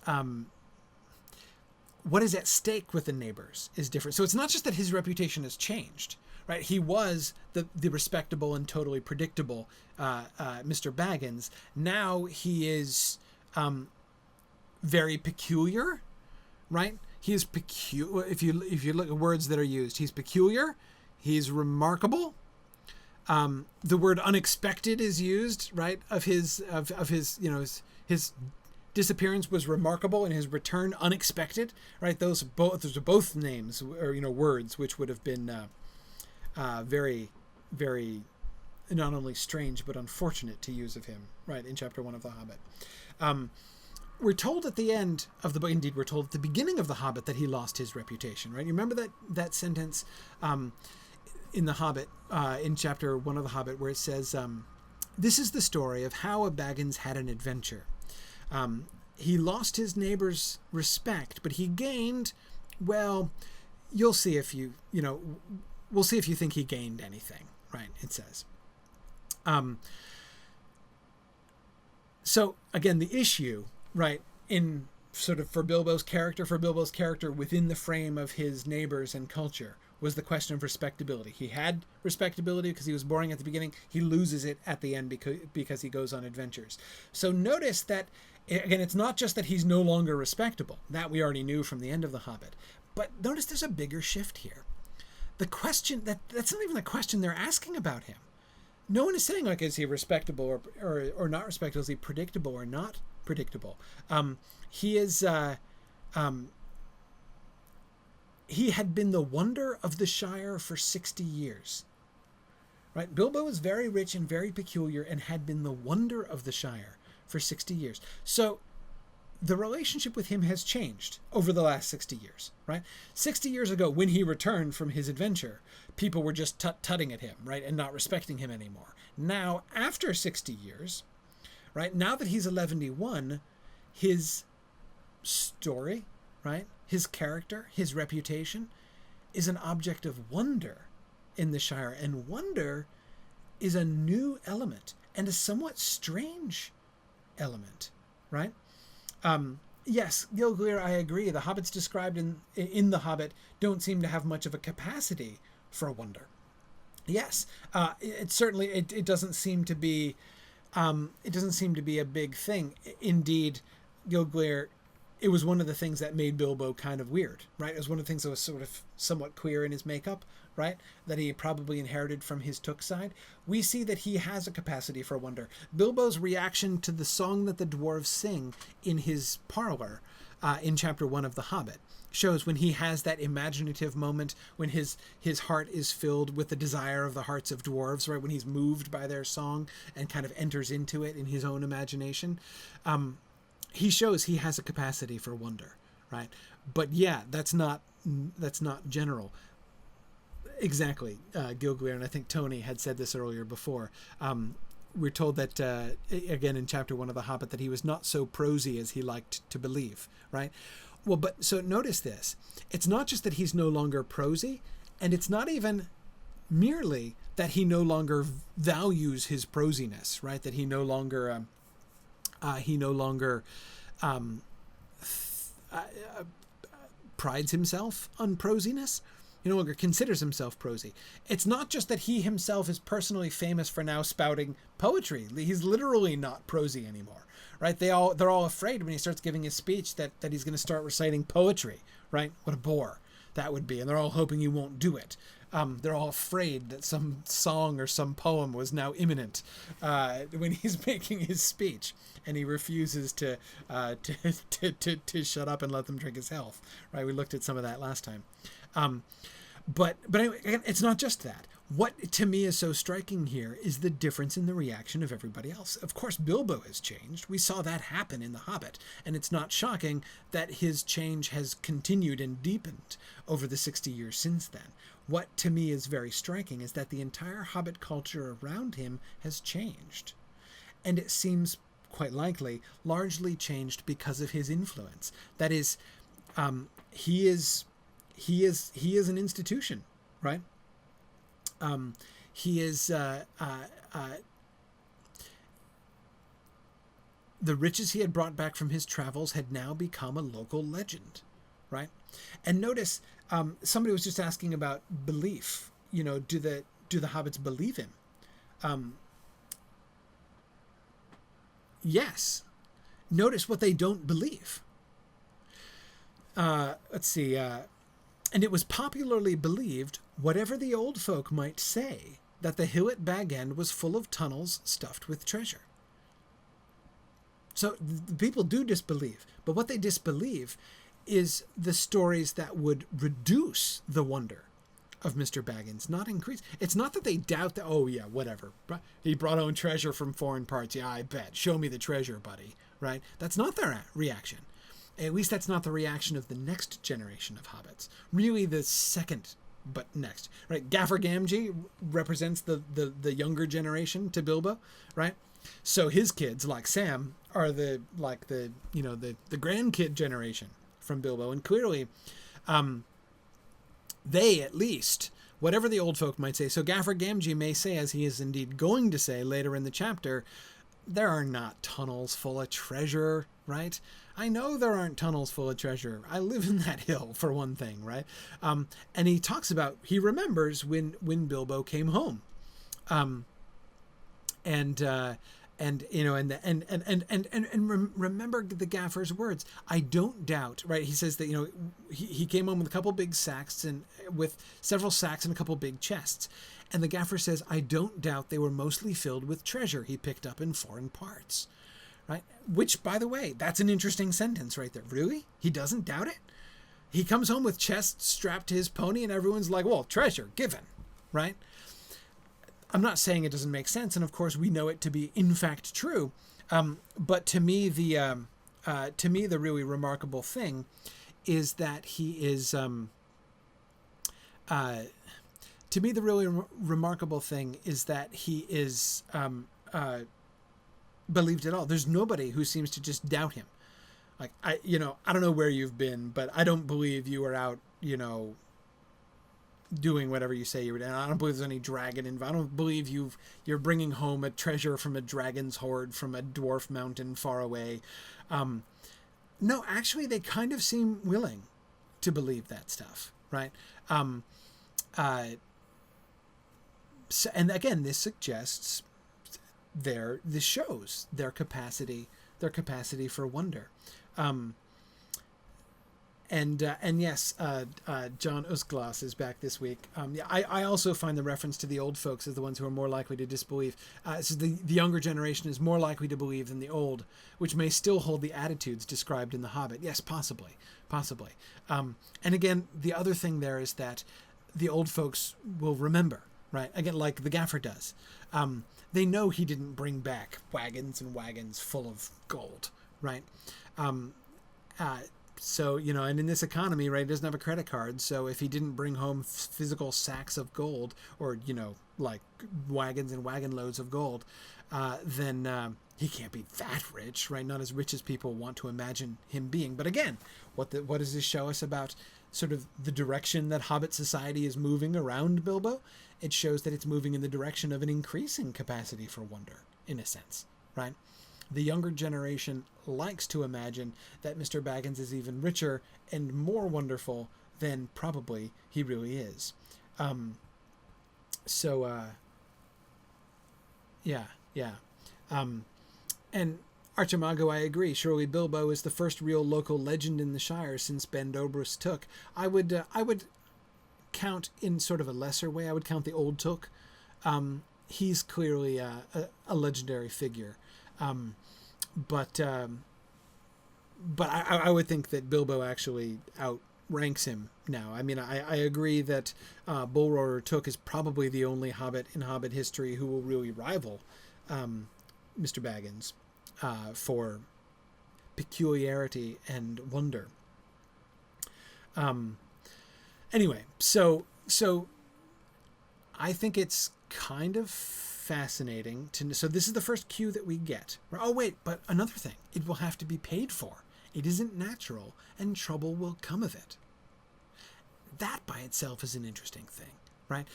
What is at stake with the neighbors is different. So it's not just that his reputation has changed. Right, he was the respectable and totally predictable Mr. Baggins. Now he is very peculiar, right? He is peculiar. If you look at words that are used, he's peculiar. He's remarkable. The word unexpected is used, right? Of his his disappearance was remarkable and his return unexpected, right? Those are both names or words which would have been very, very not only strange but unfortunate to use of him, right, in chapter 1 of The Hobbit. We're told at the end of the book, indeed we're told at the beginning of The Hobbit, that he lost his reputation, right? You remember that sentence in The Hobbit, in chapter 1 of The Hobbit, where it says, this is the story of how a Baggins had an adventure. He lost his neighbor's respect, but he gained, well, you'll see if we'll see if you think he gained anything, right? It says. So again, the issue, right, in sort of for Bilbo's character within the frame of his neighbors and culture was the question of respectability. He had respectability because he was boring at the beginning. He loses it at the end because he goes on adventures. So notice that, again, it's not just that he's no longer respectable. That we already knew from the end of The Hobbit. But notice there's a bigger shift here. The question, that's not even the question they're asking about him. No one is saying, like, is he respectable or not respectable? Is he predictable or not predictable? He is... he had been the wonder of the Shire for 60 years. Right? Bilbo was very rich and very peculiar and had been the wonder of the Shire for 60 years. So the relationship with him has changed over the last 60 years, right? 60 years ago, when he returned from his adventure, people were just tutting at him, right, and not respecting him anymore. Now, after 60 years, right, now that he's 11-1, his story, right, his character, his reputation is an object of wonder in the Shire, and wonder is a new element and a somewhat strange element, right? Yes, Gilglir, I agree. The hobbits described in The Hobbit don't seem to have much of a capacity for wonder. Yes, it certainly it doesn't seem to be a big thing. Indeed, Gilglir, it was one of the things that made Bilbo kind of weird, right? It was one of the things that was sort of somewhat queer in his makeup, right? That he probably inherited from his Took side. We see that he has a capacity for wonder. Bilbo's reaction to the song that the dwarves sing in his parlor in chapter 1 of The Hobbit shows when he has that imaginative moment, when his heart is filled with the desire of the hearts of dwarves, right? When he's moved by their song and kind of enters into it in his own imagination. He shows he has a capacity for wonder, right? But yeah, that's not general. Exactly, Gilglir, and I think Tony had said this earlier before. We're told that, again, in chapter 1 of The Hobbit, that he was not so prosy as he liked to believe, right? Well, but so notice this. It's not just that he's no longer prosy, and it's not even merely that he no longer values his prosiness, right? That he no longer prides himself on prosiness. He no longer considers himself prosy. It's not just that he himself is personally famous for now spouting poetry. He's literally not prosy anymore, right? They're all afraid when he starts giving his speech that he's going to start reciting poetry, right? What a bore that would be. And they're all hoping he won't do it. They're all afraid that some song or some poem was now imminent when he's making his speech, and he refuses to shut up and let them drink his health. Right? We looked at some of that last time. But anyway, again, it's not just that. What to me is so striking here is the difference in the reaction of everybody else. Of course, Bilbo has changed. We saw that happen in The Hobbit, and it's not shocking that his change has continued and deepened over the 60 years since then. What to me is very striking is that the entire Hobbit culture around him has changed. And it seems quite likely largely changed because of his influence. That is, he is an institution, right? He is the riches he had brought back from his travels had now become a local legend, right? And notice somebody was just asking about belief. You know, do the hobbits believe him? Yes. Notice what they don't believe. Let's see. And it was popularly believed, whatever the old folk might say, that the hill at Bag End was full of tunnels stuffed with treasure. So the people do disbelieve, but what they disbelieve is the stories that would reduce the wonder of Mr. Baggins, not increase. It's not that they doubt that, oh yeah, whatever. He brought home treasure from foreign parts. Yeah, I bet. Show me the treasure, buddy. Right? That's not their reaction. At least that's not the reaction of the next generation of hobbits. Really the second, but next. Right? Gaffer Gamgee represents the younger generation to Bilbo, right? So his kids, like Sam, are the grandkid generation from Bilbo. And clearly, they at least, whatever the old folk might say, so Gaffer Gamgee may say, as he is indeed going to say later in the chapter, there are not tunnels full of treasure, right? I know there aren't tunnels full of treasure. I live in that hill, for one thing, right? And he talks about, he remembers when Bilbo came home. Remember the gaffer's words. I don't doubt, right? He says that, he came home with a couple big sacks and with several sacks and a couple big chests. And the gaffer says, I don't doubt they were mostly filled with treasure he picked up in foreign parts. Right? Which, by the way, that's an interesting sentence right there. Really? He doesn't doubt it? He comes home with chests strapped to his pony and everyone's like, well, treasure given, right? I'm not saying it doesn't make sense. And of course we know it to be in fact true. But to me, the really remarkable thing is that he is, believed it all. There's nobody who seems to just doubt him. Like, I don't know where you've been, but I don't believe you were out, doing whatever you say you were doing. I don't believe there's any dragon involved. I don't believe you're bringing home a treasure from a dragon's hoard from a dwarf mountain far away. No, actually, they kind of seem willing to believe that stuff, right? So, and again, this suggests this shows their capacity for wonder. And yes, John Usglas is back this week. I also find the reference to the old folks as the ones who are more likely to disbelieve. So the younger generation is more likely to believe than the old, which may still hold the attitudes described in The Hobbit. Yes, possibly. And again, the other thing there is that the old folks will remember, right? Again, like the gaffer does. They know he didn't bring back wagons and wagons full of gold, right? So, and in this economy, right, he doesn't have a credit card. So if he didn't bring home physical sacks of gold or, like wagons and wagon loads of gold, then he can't be that rich, right? Not as rich as people want to imagine him being. But again, what does this show us about sort of the direction that Hobbit society is moving around Bilbo? It shows that it's moving in the direction of an increasing capacity for wonder, in a sense, right? The younger generation likes to imagine that Mr. Baggins is even richer and more wonderful than probably he really is. And Archimago, I agree. Surely Bilbo is the first real local legend in the Shire since Ben Dobrus took. I would count in sort of a lesser way. I would count the Old Took. He's clearly a legendary figure. But I would think that Bilbo actually outranks him now. I mean, I agree that Bull Roarer Took is probably the only Hobbit in Hobbit history who will really rival Mr. Baggins for peculiarity and wonder. Anyway, so I think it's kind of fascinating so this is the first cue that we get. Oh wait, but another thing, it will have to be paid for. It isn't natural, and trouble will come of it. That by itself is an interesting thing, right?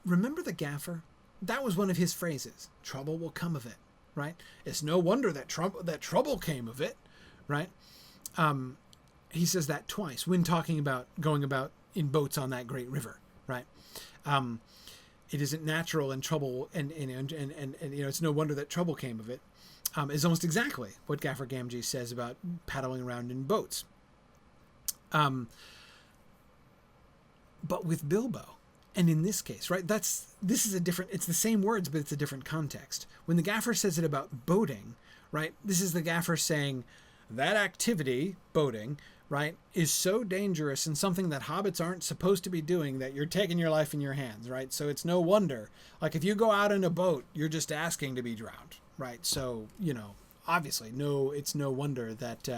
Remember the gaffer? That was one of his phrases. Trouble will come of it, right? It's no wonder that trouble came of it, right? He says that twice when talking about going about in boats on that great river, right? It isn't natural, and trouble, and it's no wonder that trouble came of it. Is almost exactly what Gaffer Gamgee says about paddling around in boats. But with Bilbo, and in this case, right, it's the same words, but it's a different context. When the Gaffer says it about boating, right, this is the Gaffer saying that activity, boating, right, is so dangerous and something that hobbits aren't supposed to be doing that you're taking your life in your hands, right? So it's no wonder. Like, if you go out in a boat, you're just asking to be drowned, right? So, obviously, it's no wonder that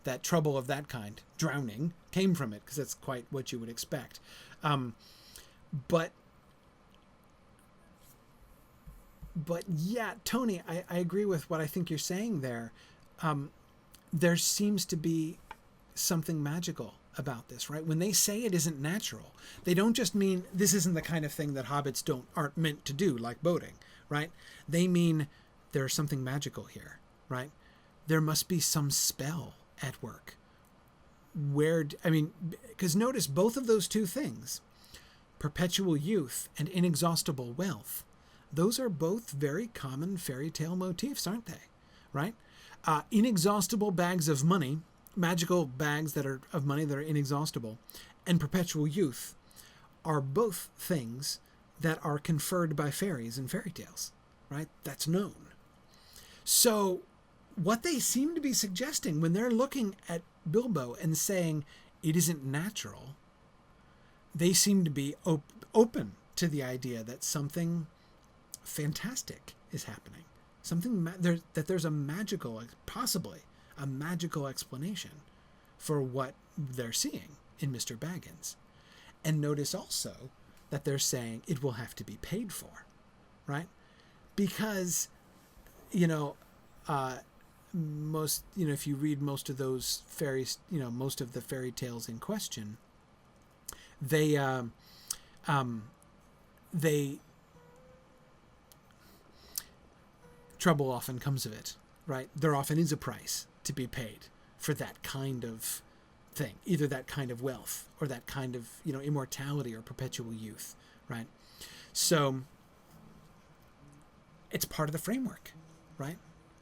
that trouble of that kind, drowning, came from it, because that's quite what you would expect. But yeah, Tony, I agree with what I think you're saying there. There seems to be something magical about this, right? When they say it isn't natural, they don't just mean this isn't the kind of thing that hobbits aren't meant to do, like boating, right? They mean there's something magical here, right? There must be some spell at work. Because notice both of those two things, perpetual youth and inexhaustible wealth, those are both very common fairy tale motifs, aren't they? Right? Inexhaustible bags of money, magical bags that are of money that are inexhaustible, and perpetual youth are both things that are conferred by fairies in fairy tales, right? That's known. So what they seem to be suggesting when they're looking at Bilbo and saying it isn't natural, they seem to be open to the idea that something fantastic is happening. That there's a magical, possibly a magical explanation for what they're seeing in Mr. Baggins. And notice also that they're saying it will have to be paid for, right? Because, most, if you read most of those fairies, most of the fairy tales in question, they trouble often comes of it, right? There often is a price to be paid for that kind of thing, either that kind of wealth or that kind of, immortality or perpetual youth, right? So it's part of the framework, right?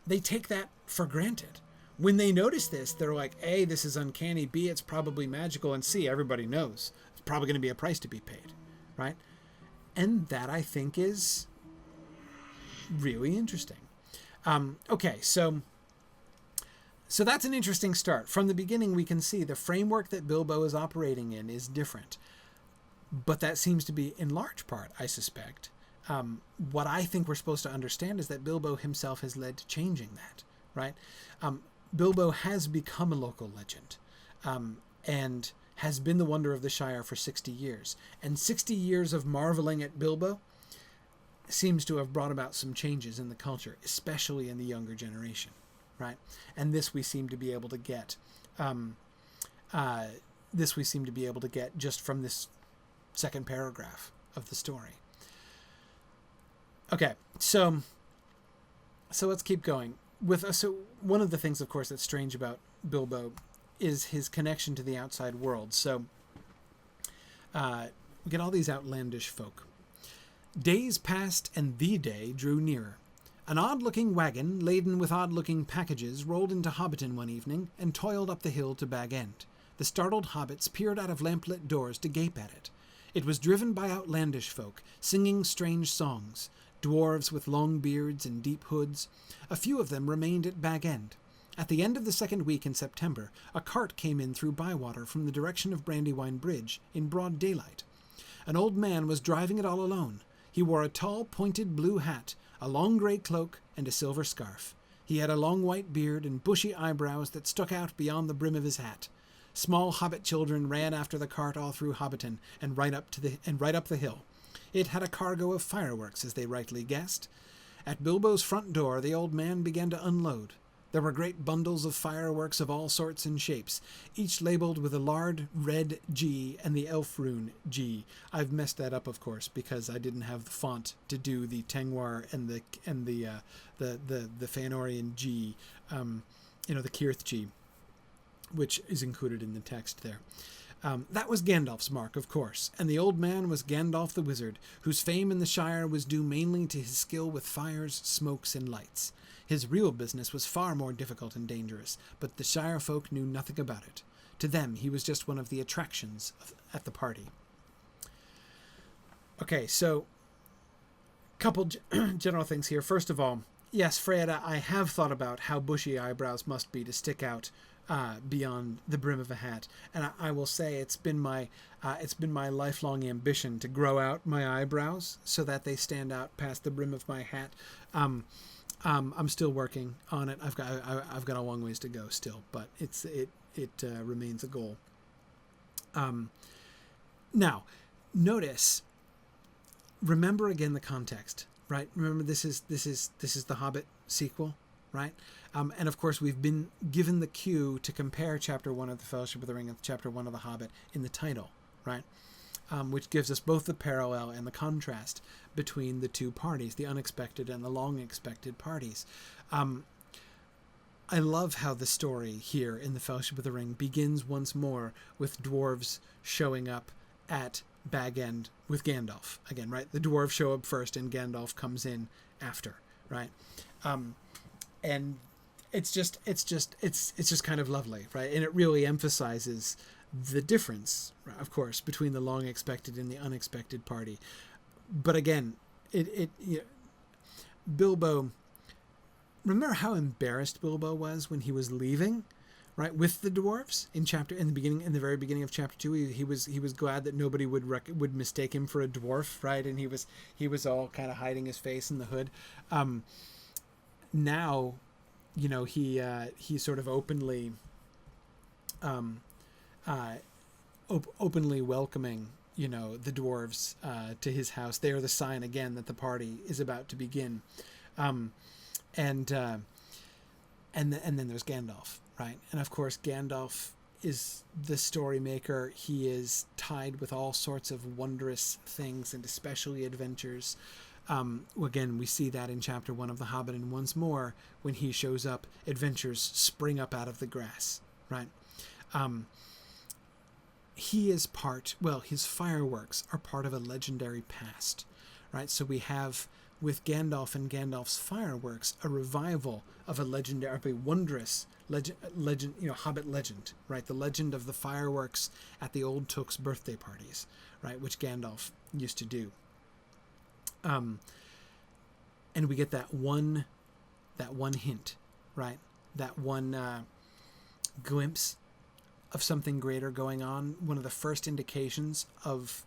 They take that for granted. When they notice this, they're like, A, this is uncanny, B, it's probably magical, and C, everybody knows it's probably going to be a price to be paid, right? And that, I think, is really interesting. Okay, so that's an interesting start. From the beginning, we can see the framework that Bilbo is operating in is different. But that seems to be, in large part, I suspect, what I think we're supposed to understand is that Bilbo himself has led to changing that, right? Bilbo has become a local legend, and has been the wonder of the Shire for 60 years. And 60 years of marveling at Bilbo seems to have brought about some changes in the culture, especially in the younger generation, right? And this we seem to be able to get. Just from this second paragraph of the story. Okay, so let's keep going. So one of the things, of course, that's strange about Bilbo is his connection to the outside world. So we get all these outlandish folk. Days passed, and the day drew nearer. An odd-looking wagon, laden with odd-looking packages, rolled into Hobbiton one evening and toiled up the hill to Bag End. The startled hobbits peered out of lamplit doors to gape at it. It was driven by outlandish folk, singing strange songs, dwarves with long beards and deep hoods. A few of them remained at Bag End. At the end of the second week in September, a cart came in through Bywater from the direction of Brandywine Bridge in broad daylight. An old man was driving it all alone. He wore a tall, pointed blue hat, a long grey cloak, and a silver scarf. He had a long white beard and bushy eyebrows that stuck out beyond the brim of his hat. Small hobbit children ran after the cart all through Hobbiton and right up the hill. It had a cargo of fireworks, as they rightly guessed. At Bilbo's front door, the old man began to unload. There were great bundles of fireworks of all sorts and shapes, each labeled with a large red G and the elf rune G. I've messed that up, of course, because I didn't have the font to do the Tengwar and the Feanorian G, the Kirith G, which is included in the text there. That was Gandalf's mark, of course, and the old man was Gandalf the Wizard, whose fame in the Shire was due mainly to his skill with fires, smokes, and lights. His real business was far more difficult and dangerous, but the Shire folk knew nothing about it. To them, he was just one of the attractions at the party. Okay, so couple general things here. First of all, yes, Freya, I have thought about how bushy eyebrows must be to stick out beyond the brim of a hat, and I will say it's been my lifelong ambition to grow out my eyebrows so that they stand out past the brim of my hat. I'm still working on it. I've got a long ways to go still, but it remains a goal. Now, remember again the context, right? Remember this is the Hobbit sequel, right? And of course we've been given the cue to compare Chapter 1 of the Fellowship of the Ring and Chapter 1 of the Hobbit in the title, right? Which gives us both the parallel and the contrast between the two parties, the unexpected and the long-expected parties. I love how the story here in the Fellowship of the Ring begins once more with dwarves showing up at Bag End with Gandalf again, right? The dwarves show up first and Gandalf comes in after, right? And it's just kind of lovely, right? And it really emphasizes the difference, of course, between the long expected and the unexpected party. But again, Bilbo, remember how embarrassed Bilbo was when he was leaving, right, with the dwarves in the very beginning of Chapter 2. He was glad that nobody would mistake him for a dwarf, right? And he was all kind of hiding his face in the hood. Now, he sort of openly welcoming, the dwarves to his house. They are the sign again that the party is about to begin. And then there's Gandalf, right? And of course, Gandalf is the story maker. He is tied with all sorts of wondrous things and especially adventures. Again, we see that in Chapter 1 of The Hobbit, and once more, when he shows up, adventures spring up out of the grass, right? His fireworks are part of a legendary past, right? So we have, with Gandalf and Gandalf's fireworks, a revival of a wondrous legend, Hobbit legend, right? The legend of the fireworks at the old Took's birthday parties, right? Which Gandalf used to do. And we get that one hint, right? That one glimpse of something greater going on. One of the first indications of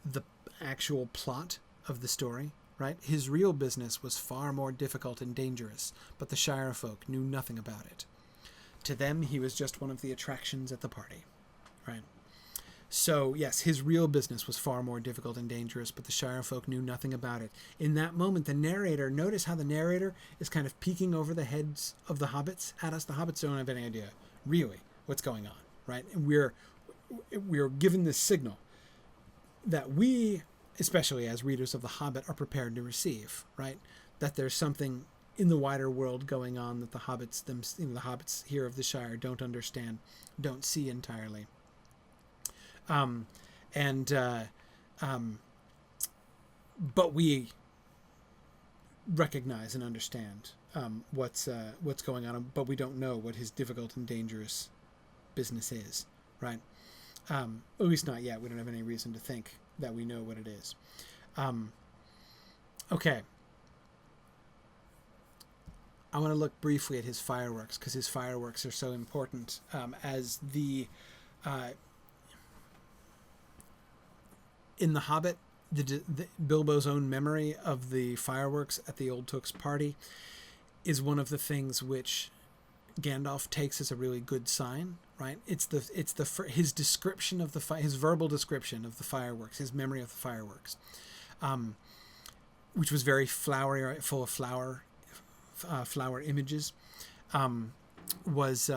the actual plot of the story, right? His real business was far more difficult and dangerous, but the Shire folk knew nothing about it. To them, he was just one of the attractions at the party, right? So, yes, his real business was far more difficult and dangerous, but the Shire folk knew nothing about it. In that moment, notice how the narrator is kind of peeking over the heads of the hobbits at us. The hobbits don't have any idea, really, what's going on, right? And we're given this signal that we, especially as readers of The Hobbit, are prepared to receive, right? That there's something in the wider world going on that the hobbits here of the Shire don't understand, don't see entirely. But we recognize and understand what's going on, but we don't know what his difficult and dangerous business is, right? At least not yet. We don't have any reason to think that we know what it is. Okay. I want to look briefly at his fireworks, because his fireworks are so important as the... in The Hobbit, the Bilbo's own memory of the fireworks at the Old Took's party is one of the things which Gandalf takes as a really good sign, right? It's his description of his verbal description of the fireworks, his memory of the fireworks, which was very flowery, right? Full of flower images, was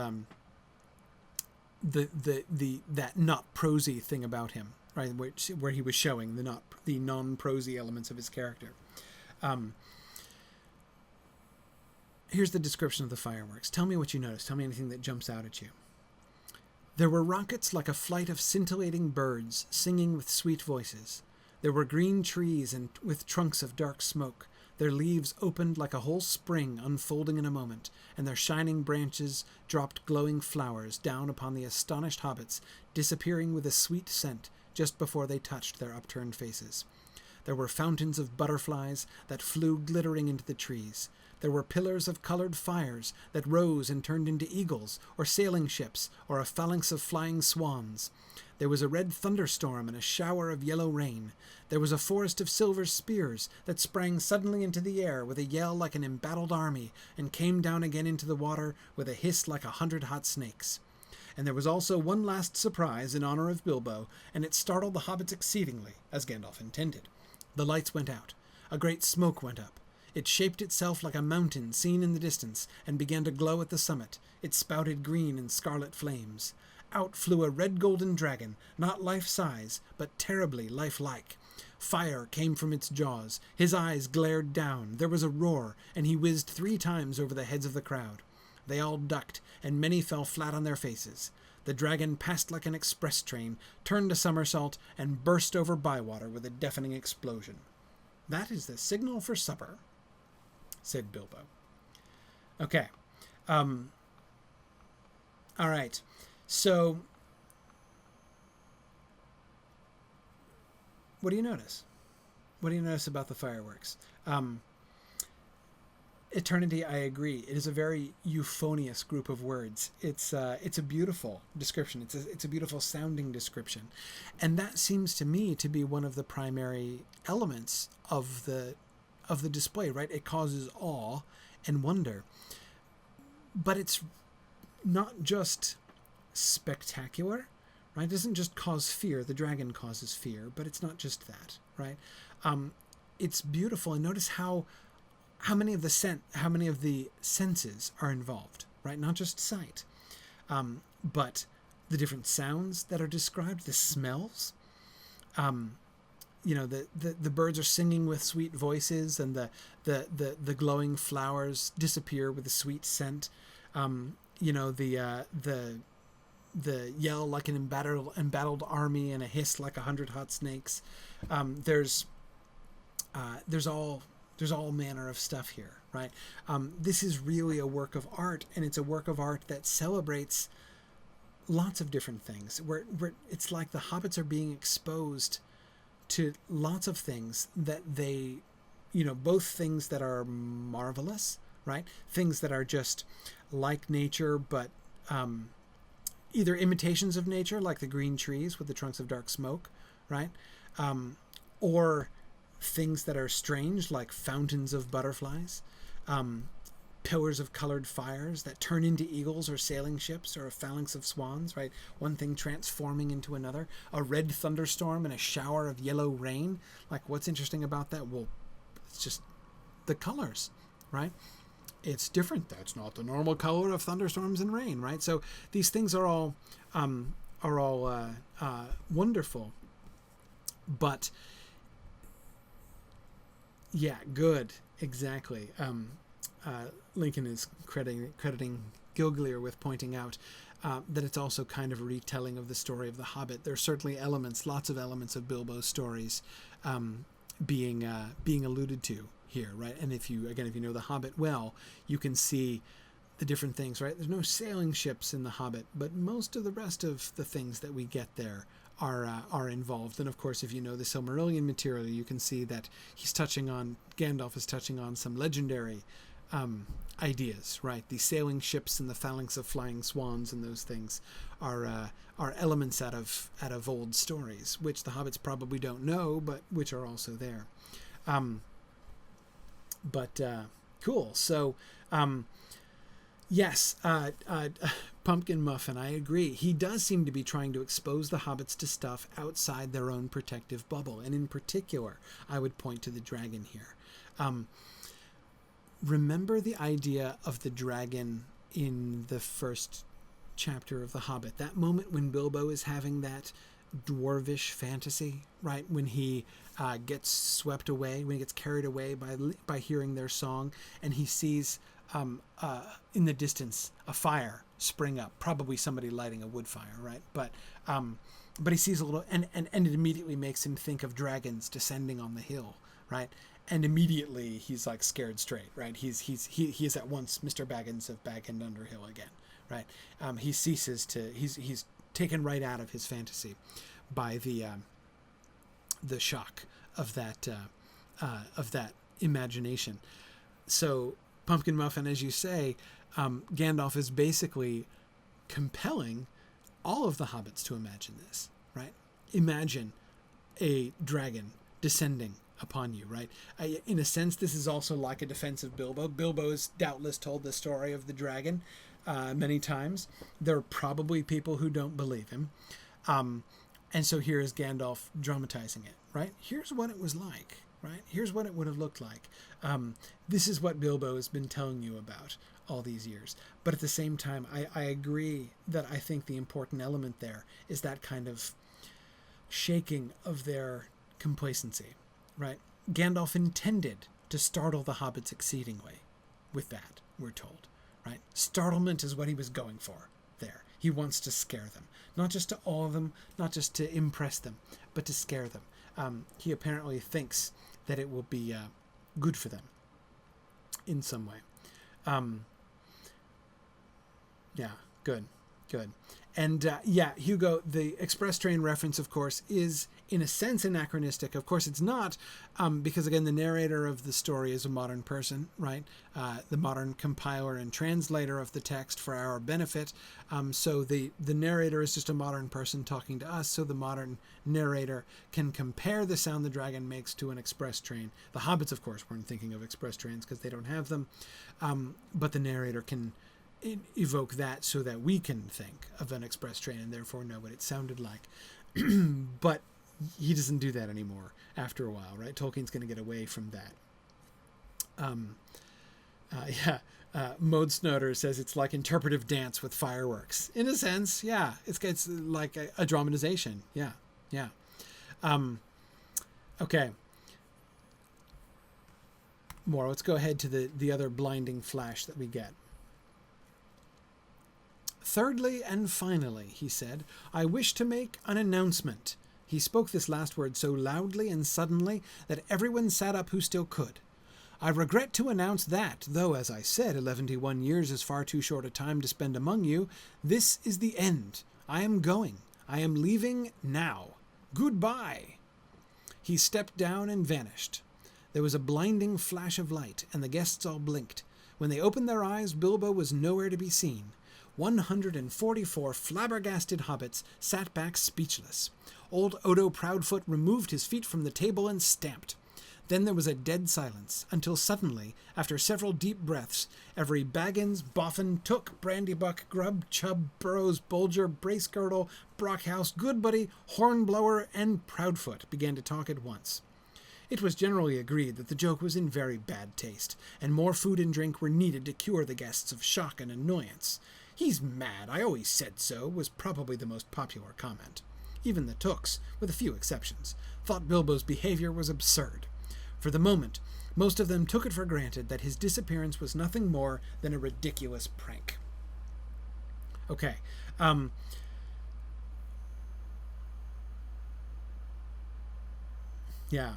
that not prosy thing about him, right? Where he was showing the non-prosy elements of his character. Here's the description of the fireworks. Tell me what you notice. Tell me anything that jumps out at you. There were rockets like a flight of scintillating birds singing with sweet voices. There were green trees and with trunks of dark smoke. Their leaves opened like a whole spring unfolding in a moment, and their shining branches dropped glowing flowers down upon the astonished hobbits, disappearing with a sweet scent just before they touched their upturned faces. There were fountains of butterflies that flew glittering into the trees. There were pillars of colored fires that rose and turned into eagles, or sailing ships, or a phalanx of flying swans. There was a red thunderstorm and a shower of yellow rain. There was a forest of silver spears that sprang suddenly into the air with a yell like an embattled army, and came down again into the water with a hiss like 100 hot snakes. And there was also one last surprise in honor of Bilbo, and it startled the hobbits exceedingly, as Gandalf intended. The lights went out. A great smoke went up. It shaped itself like a mountain seen in the distance, and began to glow at the summit. It spouted green and scarlet flames. Out flew a red-golden dragon, not life-size, but terribly lifelike. Fire came from its jaws. His eyes glared down. There was a roar, and he whizzed 3 times over the heads of the crowd. They all ducked, and many fell flat on their faces. The dragon passed like an express train, turned a somersault, and burst over Bywater with a deafening explosion. "That is the signal for supper," said Bilbo. Okay. All right. So, what do you notice? What do you notice about the fireworks? Eternity, I agree. It is a very euphonious group of words. It's a beautiful description. It's a beautiful sounding description, and that seems to me to be one of the primary elements of the display. Right? It causes awe and wonder, but it's not just spectacular. Right? It doesn't just cause fear. The dragon causes fear, but it's not just that. Right? It's beautiful, and notice how many of the senses are involved, right? Not just sight, but the different sounds that are described, the smells. The birds are singing with sweet voices, and the glowing flowers disappear with a sweet scent. The yell like an embattled army, and a hiss like 100 hot snakes. There's all manner of stuff here, right? This is really a work of art, and it's a work of art that celebrates lots of different things. Where it's like the hobbits are being exposed to lots of things that they, both things that are marvelous, right? Things that are just like nature, but either imitations of nature, like the green trees with the trunks of dark smoke, right? Or things that are strange, like fountains of butterflies, pillars of colored fires that turn into eagles or sailing ships, or a phalanx of swans, right? One thing transforming into another. A red thunderstorm and a shower of yellow rain. Like, what's interesting about that? Well, it's just the colors, right? It's different. That's not the normal color of thunderstorms and rain, right? So these things are all wonderful, but yeah, good, exactly. Lincoln is crediting Gilglear with pointing out that it's also kind of a retelling of the story of the Hobbit. There are certainly lots of elements of Bilbo's stories being alluded to here, right? And if you know the Hobbit well, you can see the different things, right? There's no sailing ships in The Hobbit, but most of the rest of the things that we get there are involved. And of course, if you know the Silmarillion material, you can see that Gandalf is touching on some legendary ideas, right? The sailing ships and the phalanx of flying swans and those things are elements out of old stories, which the hobbits probably don't know, but which are also there. Cool. So, yes, Pumpkin Muffin, I agree. He does seem to be trying to expose the hobbits to stuff outside their own protective bubble. And in particular, I would point to the dragon here. Remember the idea of the dragon in the first chapter of The Hobbit? That moment when Bilbo is having that dwarvish fantasy, right? When he gets swept away, when he gets carried away by hearing their song, and he sees in the distance a fire spring up, probably somebody lighting a wood fire, right? But he sees a little, and it immediately makes him think of dragons descending on the hill, right? And immediately he's like scared straight, right? He is at once Mr. Baggins of Bag and Underhill again, right? He ceases to, he's taken right out of his fantasy by the shock of that imagination. So Pumpkin Muffin, as you say, Gandalf is basically compelling all of the hobbits to imagine this, right? Imagine a dragon descending upon you, right? In a sense, this is also like a defense of Bilbo. Bilbo has doubtless told the story of the dragon many times. There are probably people who don't believe him. And so here is Gandalf dramatizing it, right? Here's what it was like, right? Here's what it would have looked like. This is what Bilbo has been telling you about all these years. But at the same time, I agree that I think the important element there is that kind of shaking of their complacency, right? Gandalf intended to startle the hobbits exceedingly with that, we're told, right? Startlement is what he was going for there. He wants to scare them, not just to awe them, not just to impress them, but to scare them. He apparently thinks that it will be good for them in some way. Yeah, good. And Hugo, the express train reference, of course, is in a sense anachronistic. Of course, it's not, because again, the narrator of the story is a modern person, right? The modern compiler and translator of the text for our benefit. So the narrator is just a modern person talking to us. So the modern narrator can compare the sound the dragon makes to an express train. The hobbits, of course, weren't thinking of express trains because they don't have them. But the narrator can evoke that so that we can think of an express train and therefore know what it sounded like. But he doesn't do that anymore after a while, right? Tolkien's going to get away from that. Mode Snowder says it's like interpretive dance with fireworks. In a sense, yeah. It's like a dramatization. Yeah. Okay. More. Let's go ahead to the other blinding flash that we get. Thirdly and finally, he said, I wish to make an announcement. He spoke this last word so loudly and suddenly that everyone sat up who still could. I regret to announce that, though, as I said, 11 years is far too short a time to spend among you, this is the end. I am going. I am leaving now. Goodbye. He stepped down and vanished. There was a blinding flash of light, and the guests all blinked. When they opened their eyes, Bilbo was nowhere to be seen. 144 flabbergasted hobbits sat back speechless. Old Odo Proudfoot removed his feet from the table and stamped. Then there was a dead silence, until suddenly, after several deep breaths, every Baggins, Boffin, Took, Brandybuck, Grubb, Chubb, Burrows, Bolger, Bracegirdle, Brockhouse, Goodbuddy, Hornblower, and Proudfoot began to talk at once. It was generally agreed that the joke was in very bad taste, and more food and drink were needed to cure the guests of shock and annoyance. He's mad, I always said so, was probably the most popular comment. Even the Tooks, with a few exceptions, thought Bilbo's behavior was absurd. For the moment, most of them took it for granted that his disappearance was nothing more than a ridiculous prank. Okay. Yeah.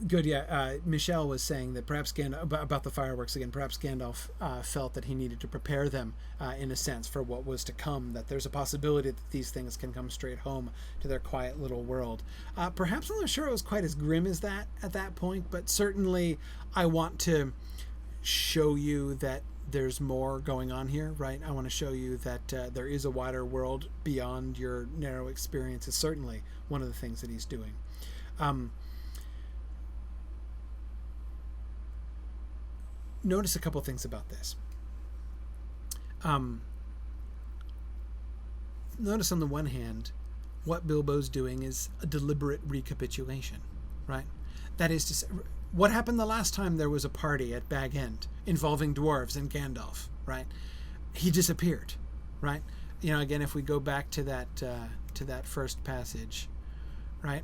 Good, yeah. Michelle was saying that perhaps about the fireworks again. Perhaps Gandalf felt that he needed to prepare them, in a sense, for what was to come. That there's a possibility that these things can come straight home to their quiet little world. Perhaps I'm not sure it was quite as grim as that at that point, but certainly I want to show you that there's more going on here, right? I want to show you that there is a wider world beyond your narrow experience. Is certainly one of the things that he's doing. Notice a couple things about this. Notice on the one hand, what Bilbo's doing is a deliberate recapitulation, right? That is to say, what happened the last time there was a party at Bag End involving dwarves and Gandalf, right? He disappeared, right? You know, again, if we go back to that first passage, right?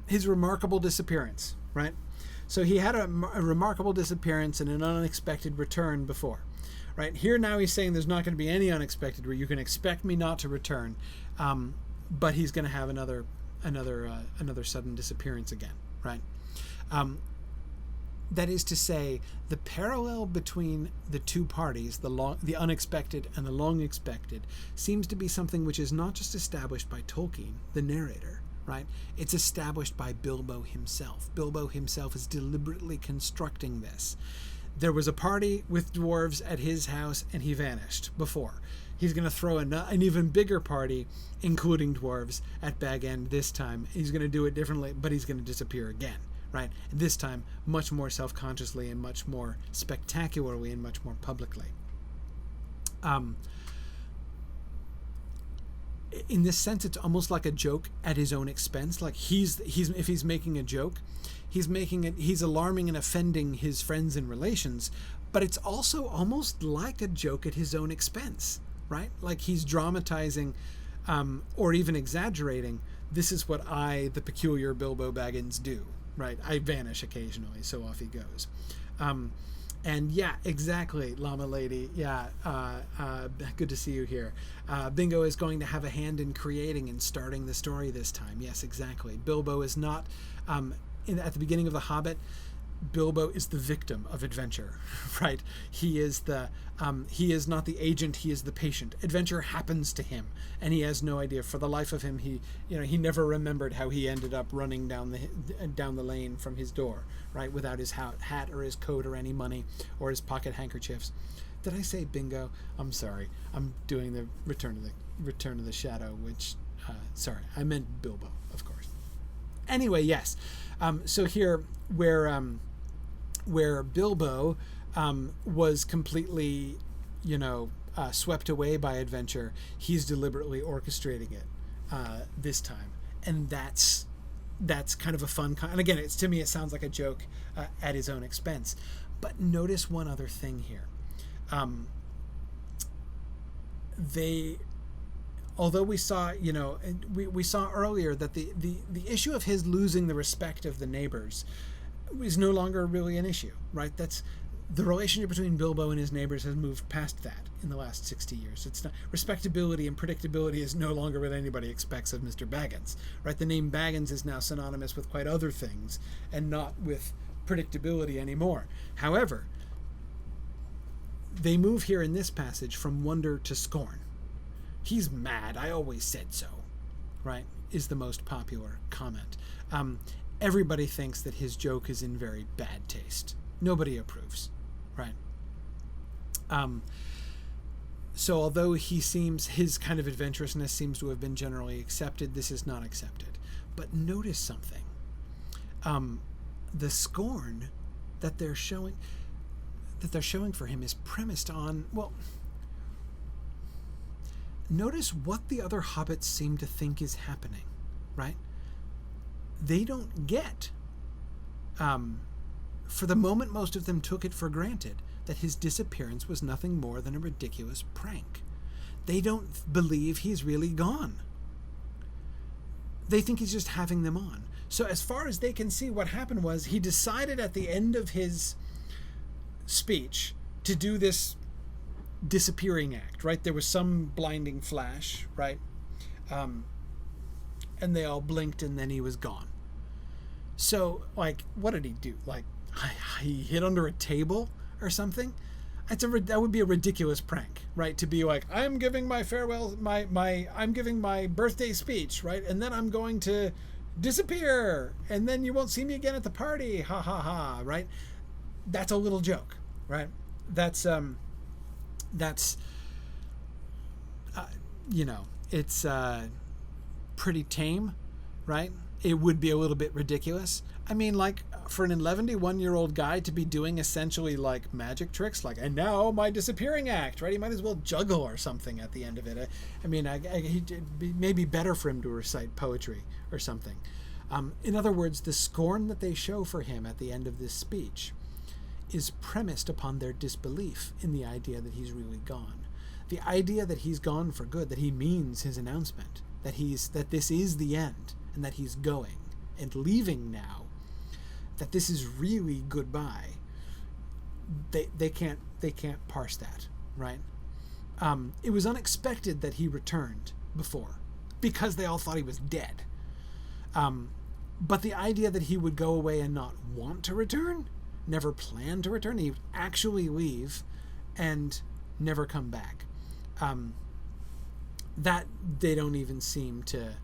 His remarkable disappearance, right? So he had a remarkable disappearance and an unexpected return before, right? Here now he's saying there's not going to be any unexpected where you can expect me not to return, but he's going to have another sudden disappearance again, right? That is to say, the parallel between the two parties, the unexpected and the long expected, seems to be something which is not just established by Tolkien, the narrator, right? It's established by Bilbo himself. Bilbo himself is deliberately constructing this. There was a party with dwarves at his house and he vanished before. He's going to throw an even bigger party, including dwarves, at Bag End this time. He's going to do it differently, but he's going to disappear again, right? This time, much more self-consciously and much more spectacularly and much more publicly. In this sense, it's almost like a joke at his own expense. Like if he's making a joke, he's alarming and offending his friends and relations, but it's also almost like a joke at his own expense, right? Like he's dramatizing, or even exaggerating. This is what I, the peculiar Bilbo Baggins, do, right? I vanish occasionally, so off he goes. And yeah, exactly, Llama Lady. Yeah, good to see you here. Bingo is going to have a hand in creating and starting the story this time. Yes, exactly. Bilbo is not, at the beginning of The Hobbit, Bilbo is the victim of adventure, right? He is not the agent, he is the patient. Adventure happens to him, and he has no idea. For the life of him, he never remembered how he ended up running down the lane from his door, right, without his hat or his coat or any money or his pocket handkerchiefs. Did I say Bingo? I'm sorry. I'm doing the Return of the Shadow, which sorry, I meant Bilbo, of course. Anyway, yes. So here, where Bilbo was completely, swept away by adventure, he's deliberately orchestrating it this time, and that's kind of a fun. And again, to me, it sounds like a joke at his own expense. But notice one other thing here. Although we saw, we saw earlier that the issue of his losing the respect of the neighbors is no longer really an issue, right? That's the relationship between Bilbo and his neighbors has moved past that in the last 60 years. It's not, respectability and predictability is no longer what anybody expects of Mr. Baggins, right? The name Baggins is now synonymous with quite other things and not with predictability anymore. However, they move here in this passage from wonder to scorn. He's mad, I always said so, right, is the most popular comment. Everybody thinks that his joke is in very bad taste. Nobody approves, right? So although his kind of adventurousness seems to have been generally accepted, this is not accepted. But notice something. The scorn that they're showing for him is premised on, notice what the other hobbits seem to think is happening, right? They don't get, for the moment most of them took it for granted, that his disappearance was nothing more than a ridiculous prank. They don't believe he's really gone. They think he's just having them on. So as far as they can see, what happened was he decided at the end of his speech to do this disappearing act, right? There was some blinding flash, right? And they all blinked, and then he was gone. So, like, what did he do? Like, he hid under a table or something? That would be a ridiculous prank, right? To be like, I'm giving my farewell, I'm giving my birthday speech, right? And then I'm going to disappear, and then you won't see me again at the party, ha ha ha, right? That's a little joke, right? That's it's pretty tame, right? It would be a little bit ridiculous. I mean, like, for an 11-year-old guy to be doing essentially like magic tricks, like, and now my disappearing act, right? He might as well juggle or something at the end of it. I mean, it'd be maybe better for him to recite poetry or something. In other words, the scorn that they show for him at the end of this speech is premised upon their disbelief in the idea that he's really gone. The idea that he's gone for good, that he means his announcement, that this is the end, and that he's going and leaving now, that this is really goodbye. They can't parse that, right? It was unexpected that he returned before, because they all thought he was dead. But the idea that he would go away and not want to return, never plan to return, he would actually leave and never come back. That they don't even seem to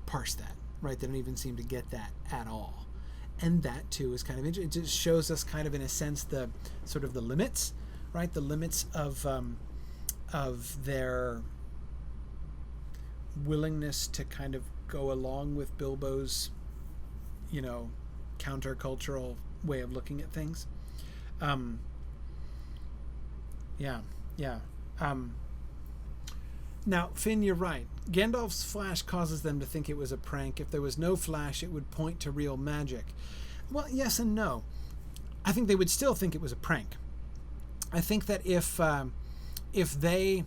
parse that, right? They don't even seem to get that at all. And that too is kind of interesting. It just shows us kind of, in a sense, the sort of the limits, right? The limits of their willingness to kind of go along with Bilbo's, countercultural way of looking at things. Now, Finn, you're right. Gandalf's flash causes them to think it was a prank. If there was no flash, it would point to real magic. Well, yes and no. I think they would still think it was a prank. I think that if they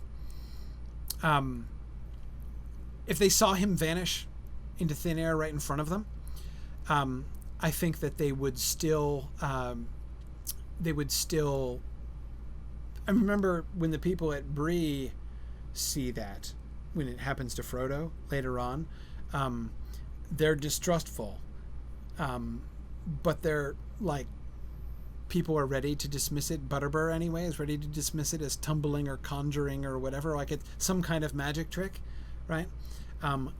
saw him vanish into thin air right in front of them, I think that they would still. I remember when the people at Bree see that, when it happens to Frodo later on, they're distrustful, but they're like, people are ready to dismiss it. Butterbur anyway is ready to dismiss it as tumbling or conjuring or whatever, like it's some kind of magic trick, right?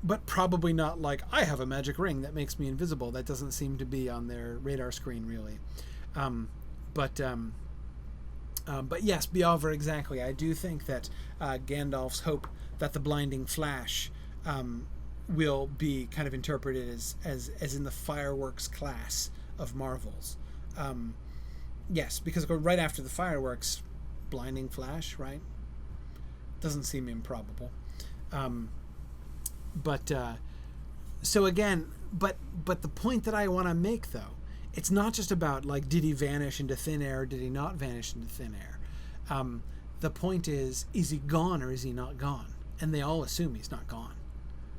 But probably not like, I have a magic ring that makes me invisible. That doesn't seem to be on their radar screen really. But yes, Bealver, exactly. I do think that Gandalf's hope that the blinding flash will be kind of interpreted as in the fireworks class of marvels. Yes, because right after the fireworks, blinding flash, right? Doesn't seem improbable. So again, but the point that I want to make, though, it's not just about, like, did he vanish into thin air, or did he not vanish into thin air? The point is he gone or is he not gone? And they all assume he's not gone,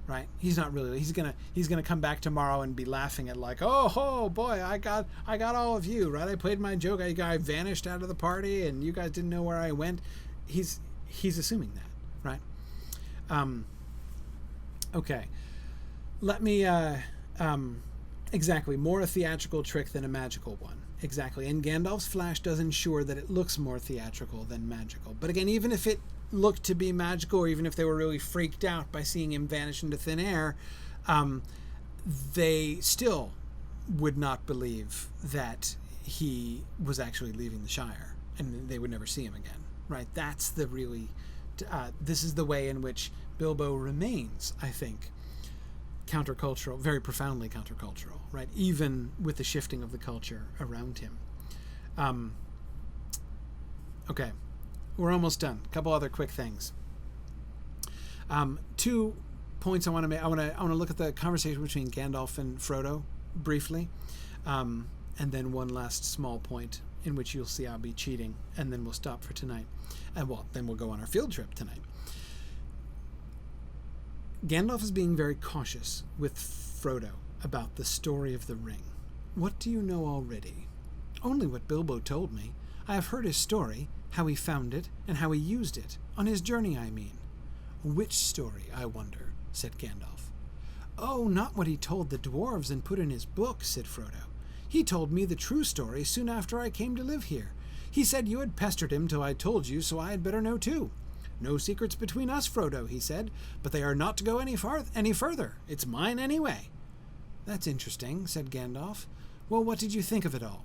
right? He's not really. He's gonna come back tomorrow and be laughing at, like, oh boy, I got all of you, right? I played my joke. I vanished out of the party, and you guys didn't know where I went. He's assuming that, right? Okay, let me. Exactly, more a theatrical trick than a magical one. Exactly, and Gandalf's flash does ensure that it looks more theatrical than magical. But again, even if it looked to be magical, or even if they were really freaked out by seeing him vanish into thin air, they still would not believe that he was actually leaving the Shire, and they would never see him again, right? That's the really... this is the way in which Bilbo remains, I think, countercultural, very profoundly countercultural, right? Even with the shifting of the culture around him. Okay, we're almost done. A couple other quick things. 2 points I want to make. I want to look at the conversation between Gandalf and Frodo briefly, and then one last small point in which you'll see I'll be cheating, and then we'll stop for tonight. And then we'll go on our field trip tonight. Gandalf is being very cautious with Frodo about the story of the ring. What do you know already? Only what Bilbo told me. I have heard his story, how he found it, and how he used it. On his journey, I mean. Which story, I wonder, said Gandalf. "Oh, not what he told the dwarves and put in his book," said Frodo. "He told me the true story soon after I came to live here. He said you had pestered him till I told you, so I had better know too. No secrets between us, Frodo, he said, but they are not to go any further. It's mine anyway." "That's interesting," said Gandalf. "Well, what did you think of it all?"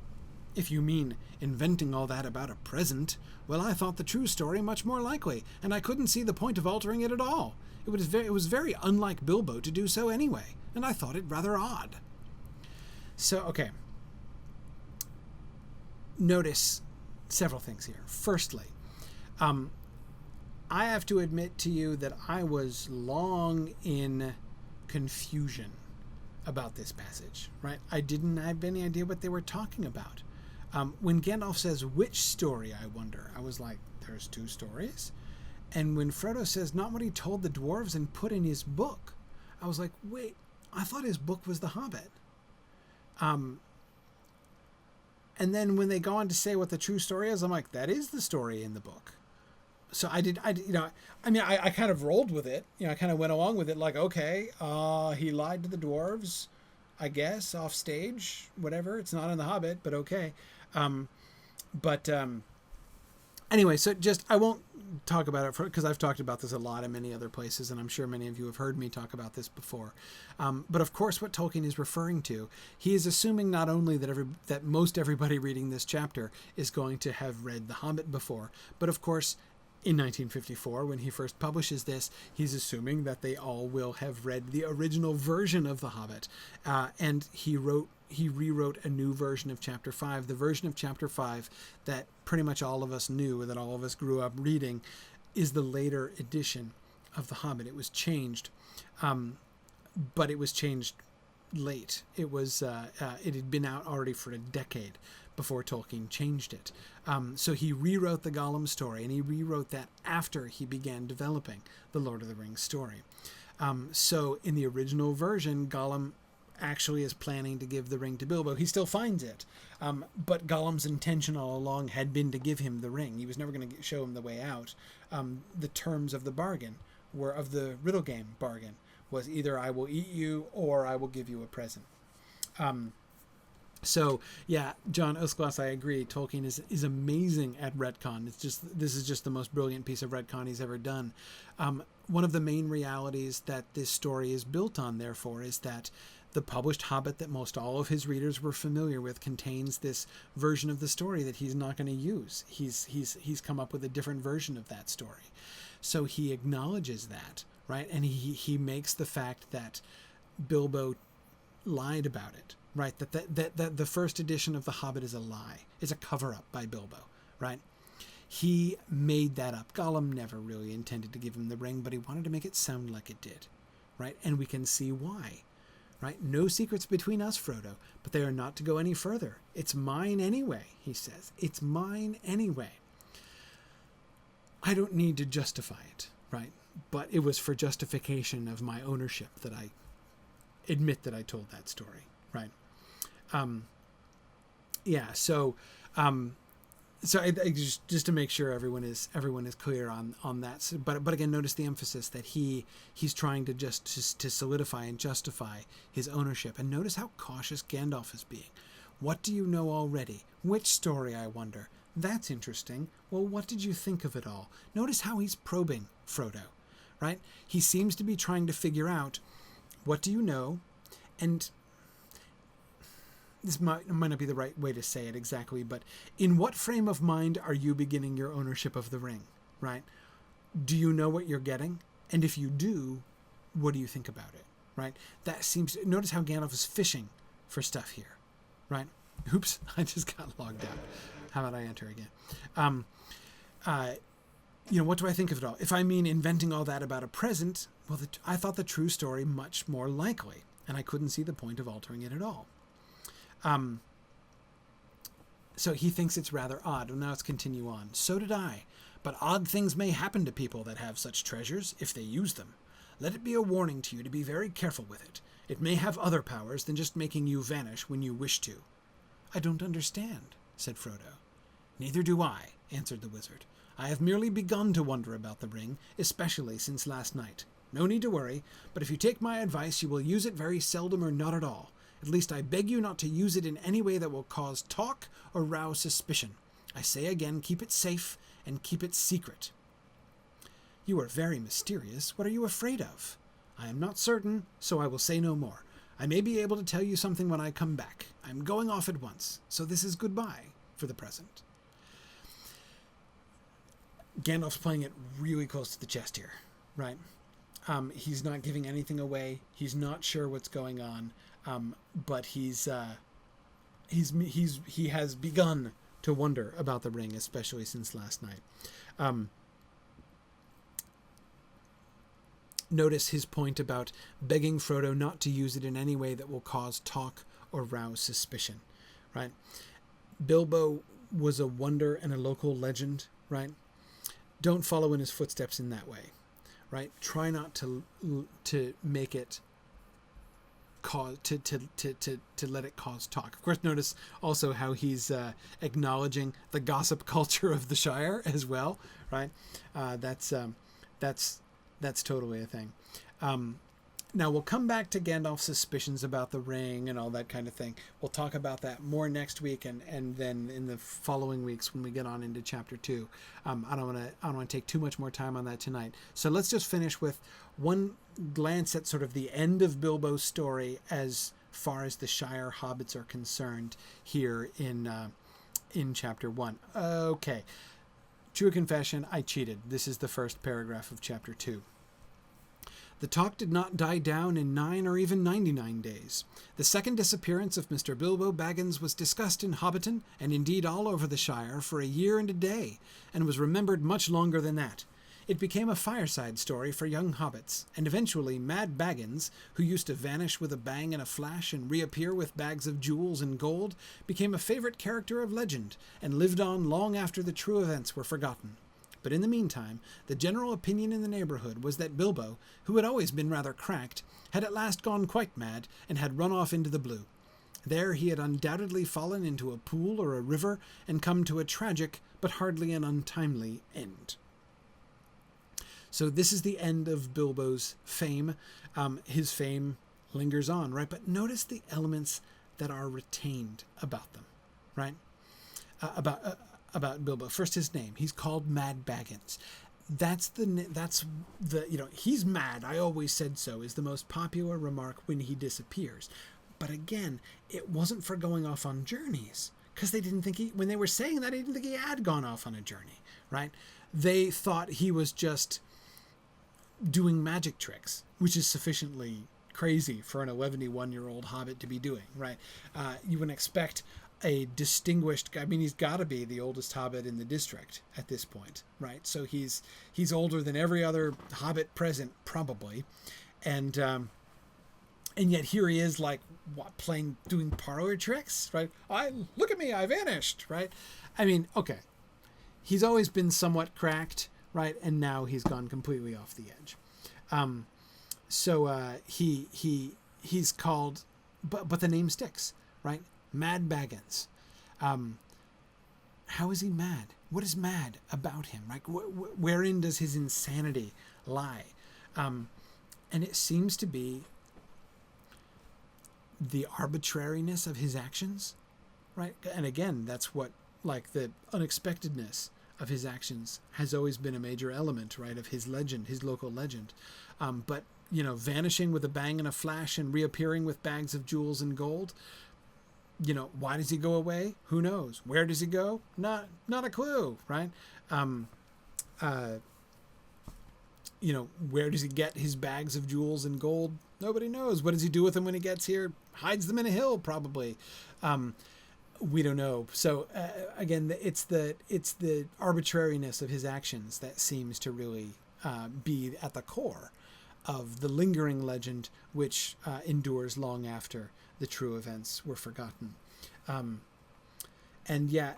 "If you mean inventing all that about a present, well, I thought the true story much more likely, and I couldn't see the point of altering it at all. It was very unlike Bilbo to do so anyway, and I thought it rather odd." So, okay. Notice several things here. Firstly, I have to admit to you that I was long in confusion about this passage, right? I didn't have any idea what they were talking about. When Gandalf says, "Which story, I wonder?" I was like, there's two stories? And when Frodo says, "Not what he told the dwarves and put in his book," I was like, wait, I thought his book was The Hobbit. And then when they go on to say what the true story is, I'm like, that is the story in the book. So I kind of rolled with it. I kind of went along with it like, okay, he lied to the dwarves, I guess, off stage, whatever. It's not in The Hobbit, but okay. Anyway, so I won't talk about it because I've talked about this a lot in many other places, and I'm sure many of you have heard me talk about this before. But of course, what Tolkien is referring to, he is assuming not only that most everybody reading this chapter is going to have read The Hobbit before, but of course, in 1954, when he first publishes this, he's assuming that they all will have read the original version of The Hobbit, and he rewrote a new version of Chapter 5. The version of Chapter 5 that pretty much all of us knew, that all of us grew up reading, is the later edition of The Hobbit. It was changed, but it was changed late. It had been out already for a decade before Tolkien changed it. So he rewrote the Gollum story, and he rewrote that after he began developing the Lord of the Rings story. So in the original version, Gollum actually is planning to give the ring to Bilbo. He still finds it, but Gollum's intention all along had been to give him the ring. He was never going to show him the way out. The terms of the bargain of the riddle game bargain was either I will eat you or I will give you a present. So yeah, John Osglass, I agree. Tolkien is amazing at retcon. This is just the most brilliant piece of retcon he's ever done. One of the main realities that this story is built on, therefore, is that the published Hobbit that most all of his readers were familiar with contains this version of the story that he's not going to use. He's come up with a different version of that story. So he acknowledges that, right? And he makes the fact that Bilbo lied about it, right? That the first edition of The Hobbit is a lie. It's a cover-up by Bilbo, right? He made that up. Gollum never really intended to give him the ring, but he wanted to make it sound like it did, right? And we can see why, right? "No secrets between us, Frodo, but they are not to go any further. It's mine anyway," he says. It's mine anyway. I don't need to justify it, right? But it was for justification of my ownership that I admit that I told that story, right? So I just to make sure everyone is clear on that. So, but again, notice the emphasis that he's trying to to solidify and justify his ownership. And notice how cautious Gandalf is being. "What do you know already? Which story, I wonder? That's interesting. Well, what did you think of it all?" Notice how he's probing Frodo, right? He seems to be trying to figure out, what do you know? And this might not be the right way to say it exactly, but in what frame of mind are you beginning your ownership of the ring, right? Do you know what you're getting? And if you do, what do you think about it, right? Notice how Gandalf is fishing for stuff here, right? Oops, I just got logged out. How about I enter again? What do I think of it all? If I mean inventing all that about a present, well, I thought the true story much more likely, and I couldn't see the point of altering it at all. So he thinks it's rather odd. Well, now let's continue on. "So did I. But odd things may happen to people that have such treasures, if they use them. Let it be a warning to you to be very careful with it. It may have other powers than just making you vanish when you wish to." "I don't understand," said Frodo. "Neither do I," answered the wizard. "I have merely begun to wonder about the ring, especially since last night. No need to worry, but if you take my advice, you will use it very seldom or not at all. At least I beg you not to use it in any way that will cause talk or rouse suspicion. I say again, keep it safe and keep it secret." "You are very mysterious. What are you afraid of?" "I am not certain, so I will say no more. I may be able to tell you something when I come back. I am going off at once, so this is goodbye for the present." Gandalf's playing it really close to the chest here, right? He's not giving anything away. He's not sure what's going on, but he has begun to wonder about the ring, especially since last night. Notice his point about begging Frodo not to use it in any way that will cause talk or rouse suspicion, right? Bilbo was a wonder and a local legend, right? Don't follow in his footsteps in that way, right? Try not to make it cause to let it cause talk. Of course, notice also how he's acknowledging the gossip culture of the Shire as well, right? That's totally a thing. Now we'll come back to Gandalf's suspicions about the ring and all that kind of thing. We'll talk about that more next week, and then in the following weeks when we get on into chapter 2. I don't want to take too much more time on that tonight. So let's just finish with one glance at sort of the end of Bilbo's story as far as the Shire hobbits are concerned here in chapter 1. Okay. True confession, I cheated. This is the first paragraph of chapter 2. The talk did not die down in 9 or even 99 days. The second disappearance of Mr. Bilbo Baggins was discussed in Hobbiton, and indeed all over the Shire, for a year and a day, and was remembered much longer than that. It became a fireside story for young hobbits, and eventually Mad Baggins, who used to vanish with a bang and a flash and reappear with bags of jewels and gold, became a favorite character of legend, and lived on long after the true events were forgotten. But in the meantime, the general opinion in the neighborhood was that Bilbo, who had always been rather cracked, had at last gone quite mad and had run off into the blue. There he had undoubtedly fallen into a pool or a river and come to a tragic but hardly an untimely end. So this is the end of Bilbo's fame. His fame lingers on, right? But notice the elements that are retained about them, right? About Bilbo. First, his name. He's called Mad Baggins. That's the he's mad. I always said so is the most popular remark when he disappears. But again, it wasn't for going off on journeys, because they didn't think when they were saying that, they didn't think he had gone off on a journey, right? They thought he was just doing magic tricks, which is sufficiently crazy for an 11-year-old hobbit to be doing, right? You wouldn't expect a distinguished guy. I mean, he's got to be the oldest hobbit in the district at this point, right? So he's older than every other hobbit present, probably, and yet here he is, like, doing parlor tricks, right? Look at me, I vanished, right? I mean, okay, he's always been somewhat cracked, right? And now he's gone completely off the edge. So he's called, but the name sticks, right? Mad Baggins. How is he mad? What is mad about him? Right? Wherein does his insanity lie? And it seems to be the arbitrariness of his actions, right? And again, that's what, like, the unexpectedness of his actions has always been a major element, right, of his legend, his local legend. But, vanishing with a bang and a flash and reappearing with bags of jewels and gold, why does he go away? Who knows? Where does he go? Not a clue, right? Where does he get his bags of jewels and gold? Nobody knows. What does he do with them when he gets here? Hides them in a hill, probably. We don't know. So again, it's the arbitrariness of his actions that seems to really be at the core of the lingering legend, which endures long after the true events were forgotten. And yet,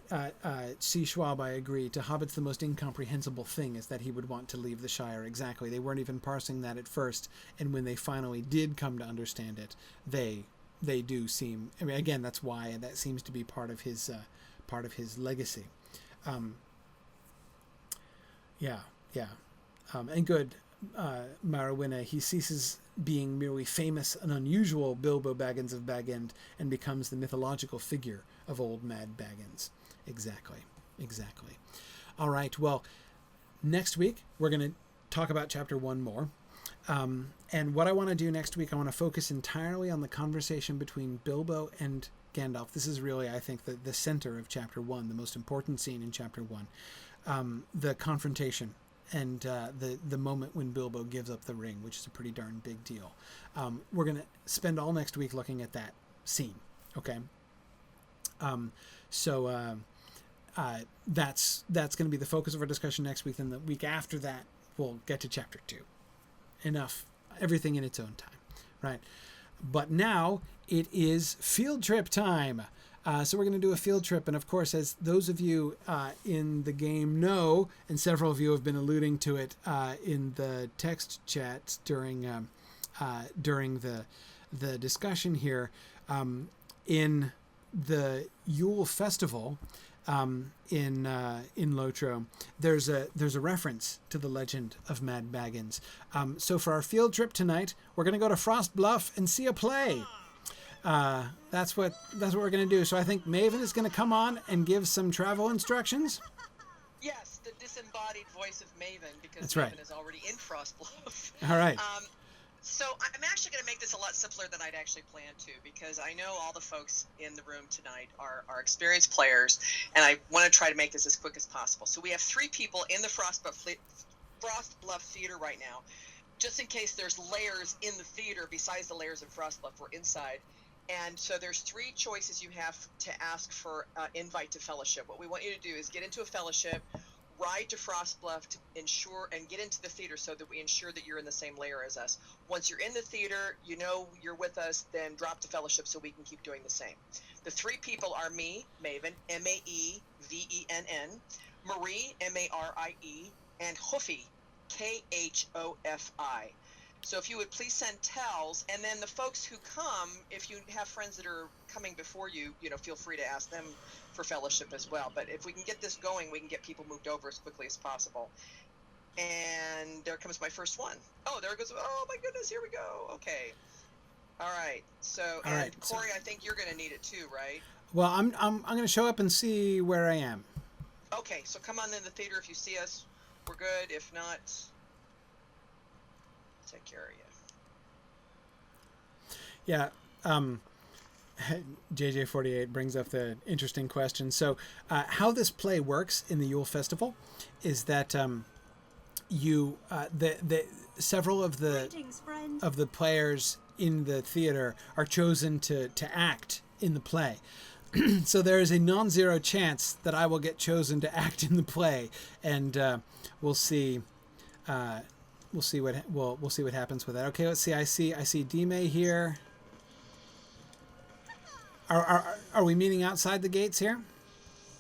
C. Schwab, I agree, to hobbits the most incomprehensible thing is that he would want to leave the Shire. Exactly. They weren't even parsing that at first, and when they finally did come to understand it, they do seem, I mean, again, that's why that seems to be part of his legacy. And good. Marawina, he ceases being merely famous and unusual Bilbo Baggins of Bag End and becomes the mythological figure of old Mad Baggins. Exactly. All right, well, next week we're going to talk about chapter 1 more. And what I want to do next week, I want to focus entirely on the conversation between Bilbo and Gandalf. This is really, I think, the center of chapter 1, the most important scene in chapter 1. The confrontation and the moment when Bilbo gives up the ring, which is a pretty darn big deal. We're going to spend all next week looking at that scene, okay? So that's going to be the focus of our discussion next week. Then the week after that, we'll get to chapter 2. Enough. Everything in its own time, right? But now it is field trip time. So we're going to do a field trip. And of course, as those of you in the game know, and several of you have been alluding to it in the text chat during the discussion here, in the Yule Festival in Lotro, there's a reference to the legend of Mad Baggins. So for our field trip tonight, we're going to go to Frost Bluff and see a play. That's what we're going to do. So I think Maven is going to come on and give some travel instructions. Yes, the disembodied voice of Maven, because That's Maven right. is already in Frost Bluff. All right. So I'm actually going to make this a lot simpler than I'd actually planned to, because I know all the folks in the room tonight are experienced players, and I want to try to make this as quick as possible. So we have 3 people in the Frost Bluff Theater right now. Just in case there's layers in the theater besides the layers in Frost Bluff, we're inside. And so there's 3 choices you have to ask for invite to fellowship. What we want you to do is get into a fellowship, ride to Frost Bluff to ensure, and get into the theater so that we ensure that you're in the same layer as us. Once you're in the theater, you know you're with us, then drop the fellowship so we can keep doing the same. The 3 people are me, Maven, M-A-E-V-E-N-N, Marie, M-A-R-I-E, and Hoofy, K-H-O-F-I. So if you would please send tells, and then the folks who come, if you have friends that are coming before you, feel free to ask them for fellowship as well. But if we can get this going, we can get people moved over as quickly as possible. And there comes my first one. Oh, there it goes. Oh my goodness, here we go. Okay. All right. So, all and right. Corey, I think you're going to need it too, right? Well, I'm going to show up and see where I am. Okay, so come on in the theater if you see us. We're good. If not, take care of you. Yeah. JJ48 brings up the interesting question. So how this play works in the Yule Festival is that several of the players in the theater are chosen to act in the play. So there is a non-zero chance that I will get chosen to act in the play, and we'll see what happens with that. Okay, let's see. I see D-May here. Are we meeting outside the gates here?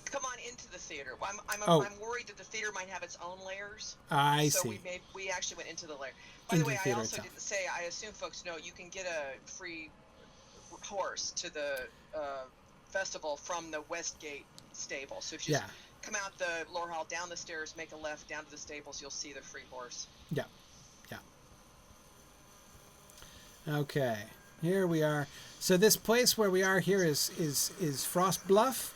Come on into the theater. I'm worried that the theater might have its own layers. I see. So we actually went into the layer. By the way, I also didn't say, I assume folks know you can get a free horse to the festival from the West Gate stable. So if you just come out the lore hall, down the stairs, make a left, down to the stables, you'll see the free horse. Yeah. Okay, here we are. So this place where we are here is Frost Bluff.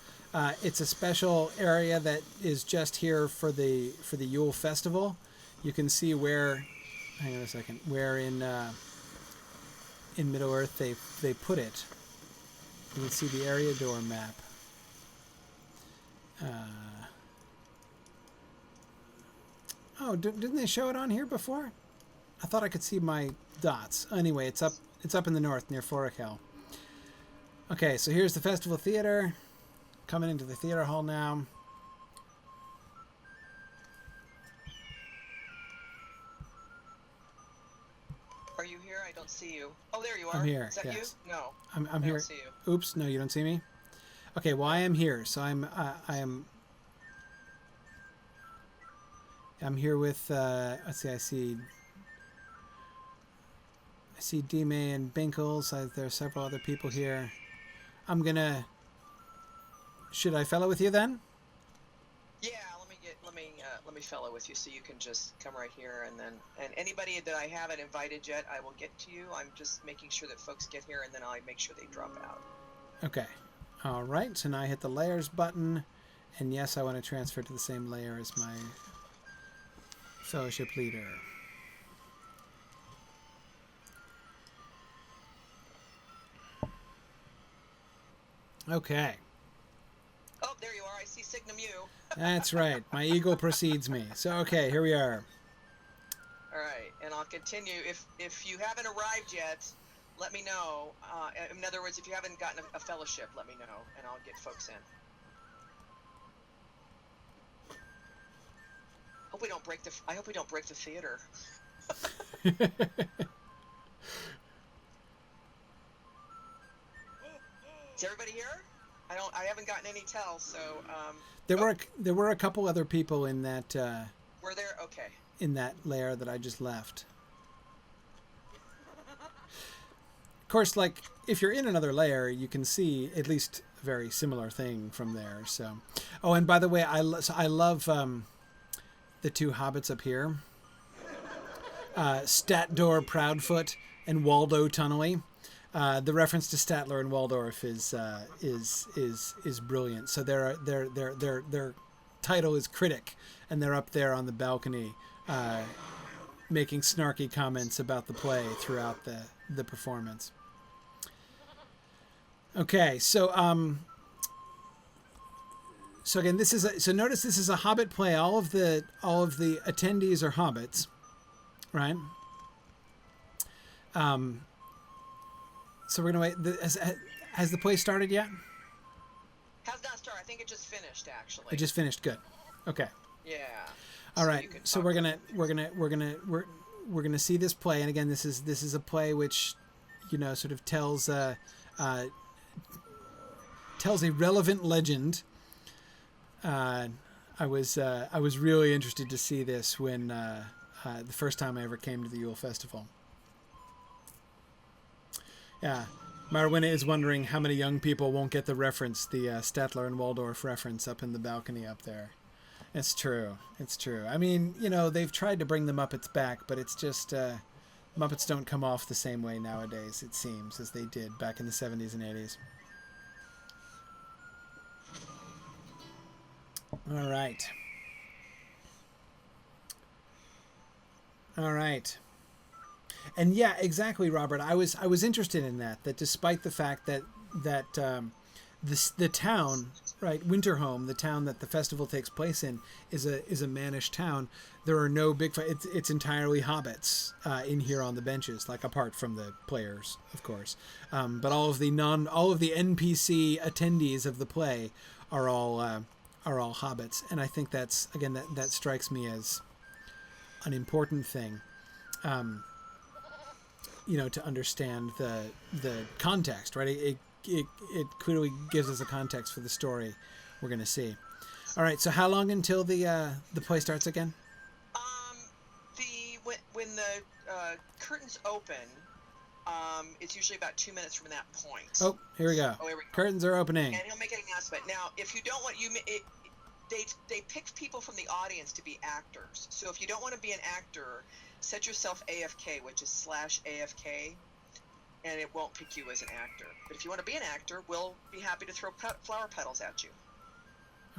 It's a special area that is just here for the Yule Festival. You can see where, hang on a second, where in Middle Earth they put it. You can see the area door map. Didn't they show it on here before? I thought I could see my dots. Anyway, it's up in the north near Forakel. Okay, so here's the Festival Theater. Coming into the theater hall now. Are you here? I don't see you. Oh, there you are. I'm here. Is that yes. you? No. I'm I here. don't see you. Oops, no, you don't see me? Okay, well, I am here. So I'm here with let's see, I see D-May and Binkles. There are several other people here. Should I fellow with you then? Yeah, let let me fellow with you so you can just come right here, and anybody that I haven't invited yet, I will get to you. I'm just making sure that folks get here, and then I make sure they drop out. Okay. All right. So now I hit the layers button, and yes, I want to transfer to the same layer as my fellowship leader. Okay. Oh, there you are. I see Signum U. That's right. My eagle precedes me. So, okay, here we are. All right, and I'll continue. If you haven't arrived yet, let me know. In other words, if you haven't gotten a fellowship, let me know, and I'll get folks in. I hope we don't break the theater. Is everybody here? I haven't gotten any tells, so there were a couple other people in that were there? Okay. In that layer that I just left. Of course, like if you're in another layer, you can see at least a very similar thing from there. So, oh, and by the way, I love the two hobbits up here, Statdor Proudfoot and Waldo Tunnelly. The reference to Statler and Waldorf is brilliant. So their title is Critic, and they're up there on the balcony making snarky comments about the play throughout the performance. Okay, so again, notice this is a Hobbit play. All of the attendees are hobbits, right? So we're gonna wait. Has the play started yet? Has not started. I think it just finished actually. It just finished. Good. Okay. Yeah. All right. So we're gonna see this play, and again, this is a play which, sort of tells a relevant legend. I was really interested to see this when the first time I ever came to the Yule Festival. Yeah, Marwina is wondering how many young people won't get the reference, the Statler and Waldorf reference up in the balcony up there. It's true. It's true. I mean, they've tried to bring the Muppets back, but it's just Muppets don't come off the same way nowadays, it seems, as they did back in the 70s and 80s. All right. All right. And yeah, exactly, Robert. I was interested in that despite the fact that the town, right, Winterhome, the town that the festival takes place in, is a mannish town. There are no big it's entirely hobbits in here on the benches, like apart from the players, of course. But all of the NPC attendees of the play are all hobbits, and I think that's again that strikes me as an important thing. To understand the context, right? It clearly gives us a context for the story we're going to see. All right, so how long until the play starts again? When the curtains open, it's usually about 2 minutes from that point. Oh, here we go. Curtains are opening. And he'll make an announcement. Now, if you don't want they pick people from the audience to be actors. So if you don't want to be an actor, set yourself AFK, which is /AFK, and it won't pick you as an actor. But if you want to be an actor, we'll be happy to throw flower petals at you.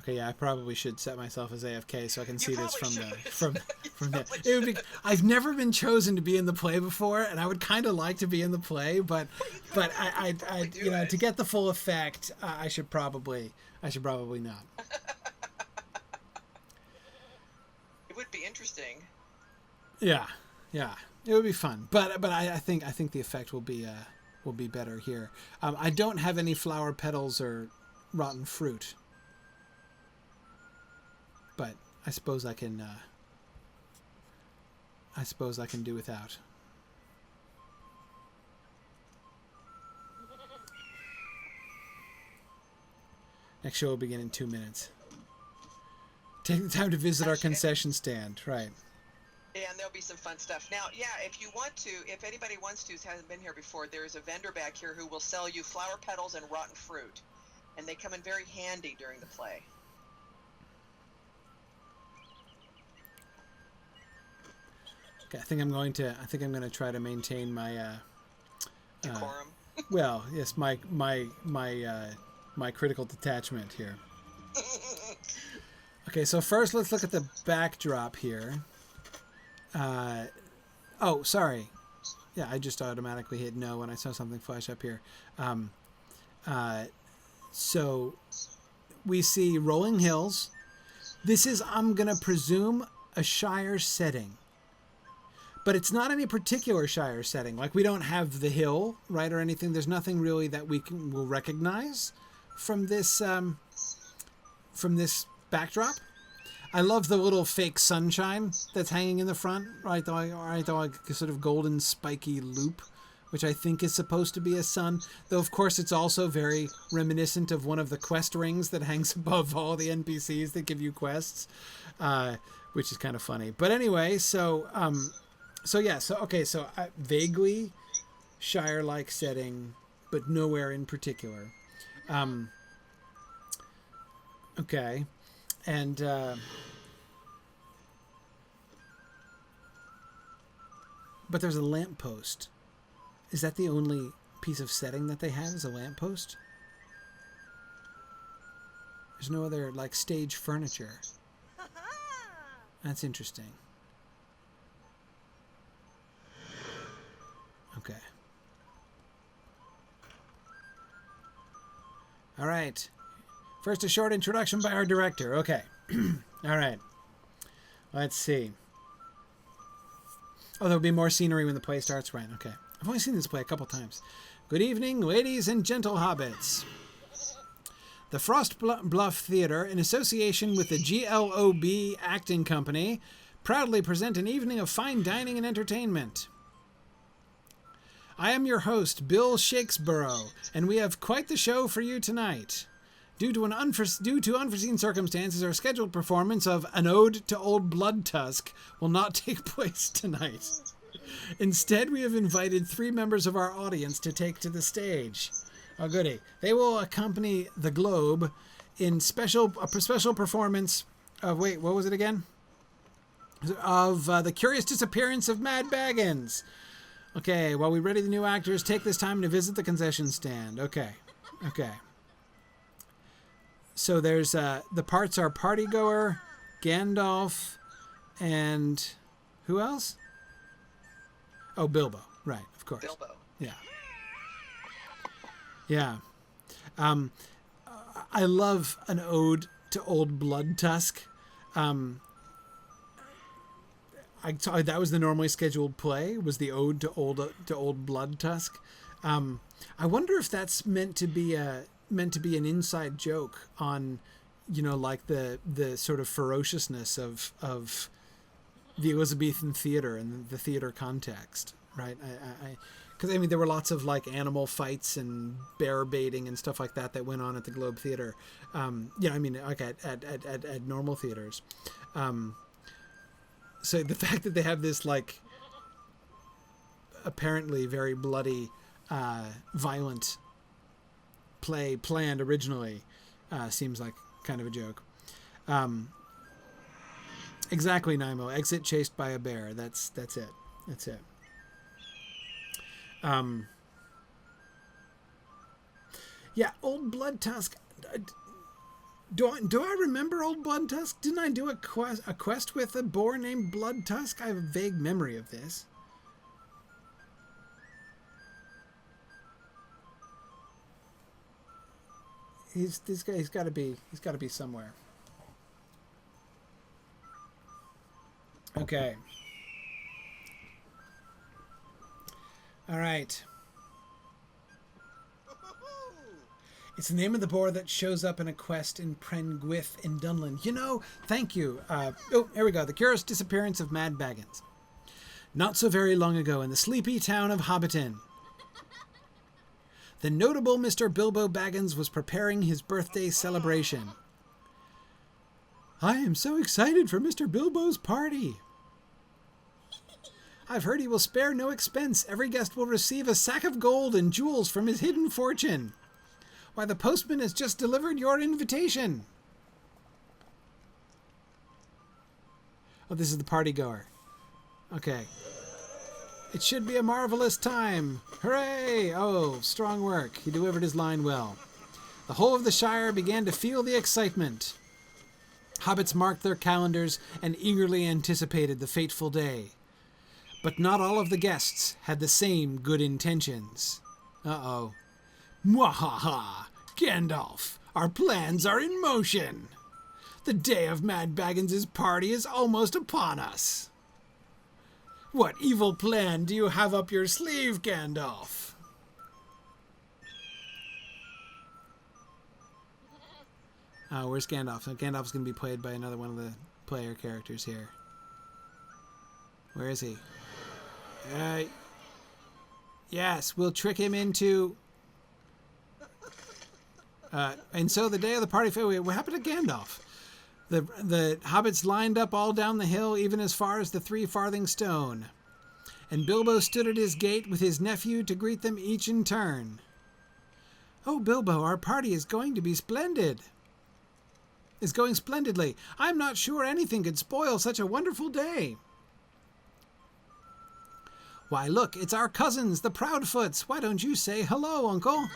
Okay, yeah, I probably should set myself as AFK so I can see this from there. It would be. I've never been chosen to be in the play before, and I would kind of like to be in the play, but I to get the full effect, I should probably not. It would be interesting. Yeah, it would be fun, but I think the effect will be better here. I don't have any flower petals or rotten fruit, but I suppose I can do without. Next show will begin in 2 minutes. Take the time to visit our concession stand, right? Yeah, and there'll be some fun stuff. Now, yeah, if anybody wants to, hasn't been here before, there's a vendor back here who will sell you flower petals and rotten fruit, and they come in very handy during the play. Okay, I think I'm going to try to maintain my Decorum. well, yes, my critical detachment here. Okay, so first let's look at the backdrop here. Oh, sorry. Yeah, I just automatically hit no when I saw something flash up here. So we see rolling hills. This is, I'm going to presume, a Shire setting. But it's not any particular Shire setting. Like, we don't have the hill, right, or anything. There's nothing really that will recognize from this backdrop. I love the little fake sunshine that's hanging in the front, right? Like a sort of golden spiky loop, which I think is supposed to be a sun. Though, of course, it's also very reminiscent of one of the quest rings that hangs above all the NPCs that give you quests, which is kind of funny. But anyway, so vaguely Shire-like setting, but nowhere in particular. Okay. And but there's a lamppost. Is that the only piece of setting that they have, is a lamppost? There's no other, like, stage furniture. That's interesting. Okay. All right. First, a short introduction by our director. Okay. All right. Let's see. Oh, there'll be more scenery when the play starts. Right. Okay. I've only seen this play a couple times. Good evening, ladies and gentle hobbits. The Frost Bluff Theatre, in association with the GLOB Acting Company, proudly present an evening of fine dining and entertainment. I am your host, Bill Shakesborough, and we have quite the show for you tonight. Due to unforeseen circumstances, our scheduled performance of An Ode to Old Bloodtusk will not take place tonight. Instead, we have invited 3 members of our audience to take to the stage. Oh, goody. They will accompany the Globe in a special performance of, wait, what was it again? Of The Curious Disappearance of Mad Baggins. Okay, while we ready the new actors, take this time to visit the concession stand. Okay. So there's, the parts are Partygoer, Gandalf, and who else? Oh, Bilbo. Right, of course. Bilbo. Yeah. I love An Ode to Old Bloodtusk. That was the normally scheduled play, was the Ode to Old Bloodtusk. I wonder if that's meant to be an inside joke on, like the sort of ferociousness of the Elizabethan theater and the theater context, right? Because there were lots of like animal fights and bear baiting and stuff like that went on at the Globe Theater. Like at normal theaters. So the fact that they have this like apparently very bloody, violent play planned originally seems like kind of a joke. Exactly, Nimo. Exit chased by a bear. That's it. Yeah, Old Bloodtusk. Do I remember Old Bloodtusk? Didn't I do a quest with a boar named Bloodtusk? I have a vague memory of this. He's got to be somewhere. Okay. All right. It's the name of the boar that shows up in a quest in Prengwyth in Dunland. Thank you. Here we go. The Curious Disappearance of Mad Baggins. Not so very long ago in the sleepy town of Hobbiton, the notable Mr. Bilbo Baggins was preparing his birthday celebration. I am so excited for Mr. Bilbo's party. I've heard he will spare no expense. Every guest will receive a sack of gold and jewels from his hidden fortune. Why, the postman has just delivered your invitation. Oh, this is the party goer. Okay. It should be a marvelous time. Hooray! Oh, strong work. He delivered his line well. The whole of the Shire began to feel the excitement. Hobbits marked their calendars and eagerly anticipated the fateful day. But not all of the guests had the same good intentions. Uh-oh. Mwahaha! Gandalf, our plans are in motion. The day of Mad Baggins' party is almost upon us. What evil plan do you have up your sleeve, Gandalf? Oh, where's Gandalf? So Gandalf's going to be played by another one of the player characters here. Where is he? Yes, we'll trick him into... and so the day of the party... What happened to Gandalf? The hobbits lined up all down the hill, even as far as the 3 farthing stone. And Bilbo stood at his gate with his nephew to greet them each in turn. Oh, Bilbo, our party is going to be splendid. Is going splendidly. I'm not sure anything could spoil such a wonderful day. Why, look, it's our cousins, the Proudfoots. Why don't you say hello, Uncle?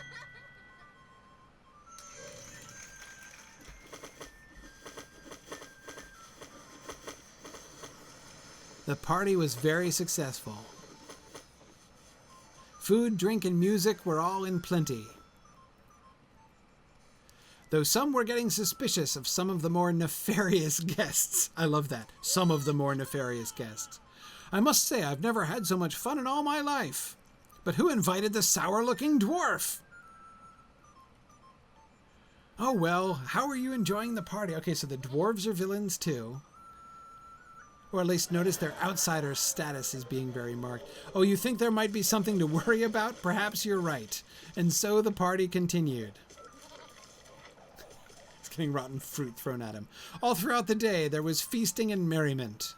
The party was very successful. Food, drink, and music were all in plenty. Though some were getting suspicious of some of the more nefarious guests. I love that. Some of the more nefarious guests. I must say, I've never had so much fun in all my life. But who invited the sour-looking dwarf? Oh, well, how are you enjoying the party? Okay, so the dwarves are villains too. Or at least notice their outsider status is being very marked. Oh, you think there might be something to worry about? Perhaps you're right. And so the party continued. He's getting rotten fruit thrown at him. All throughout the day, there was feasting and merriment.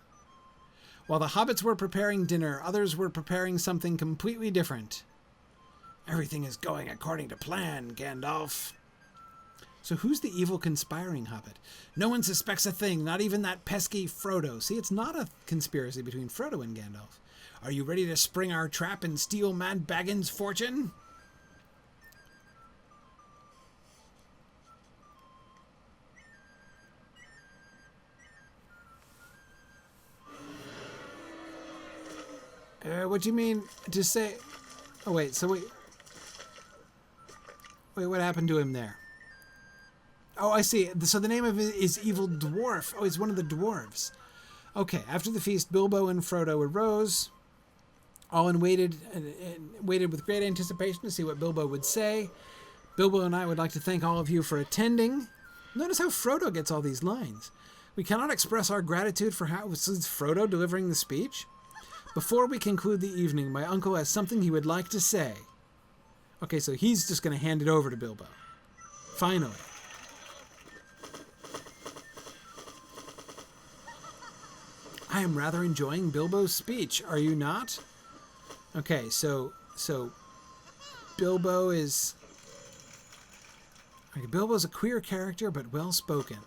While the hobbits were preparing dinner, others were preparing something completely different. Everything is going according to plan, Gandalf. So who's the evil conspiring hobbit? No one suspects a thing, not even that pesky Frodo. See, it's not a conspiracy between Frodo and Gandalf. Are you ready to spring our trap and steal Mad Baggins' fortune? What do you mean to say... Oh, wait, so wait... Wait, what happened to him there? Oh, I see. So the name of it is Evil Dwarf. Oh, he's one of the dwarves. Okay, after the feast, Bilbo and Frodo arose. All waited with great anticipation to see what Bilbo would say. Bilbo and I would like to thank all of you for attending. Notice how Frodo gets all these lines. We cannot express our gratitude for how... This is Frodo delivering the speech. Before we conclude the evening, my uncle has something he would like to say. Okay, so he's just going to hand it over to Bilbo. Finally. I am rather enjoying Bilbo's speech. Are you not? Okay, so Bilbo is... Okay, Bilbo's a queer character, but well-spoken.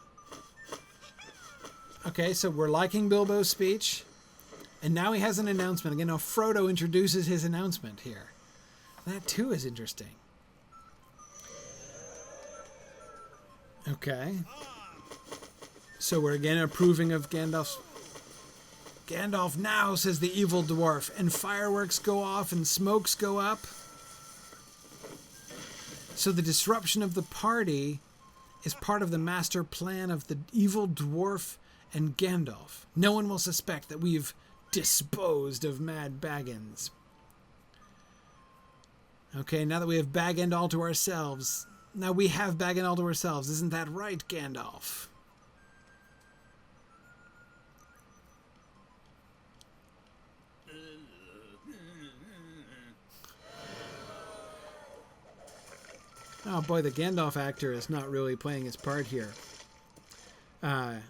Okay, so we're liking Bilbo's speech. And now he has an announcement. Again, now Frodo introduces his announcement here. That too is interesting. Okay. So we're again approving of Gandalf's... Gandalf now, says the evil dwarf, and fireworks go off and smokes go up. So the disruption of the party is part of the master plan of the evil dwarf and Gandalf. No one will suspect that we've disposed of Mad Baggins. Okay, now that we have Bag End all to ourselves. Now we have Bag End all to ourselves. Isn't that right, Gandalf? Oh boy, the Gandalf actor is not really playing his part here. And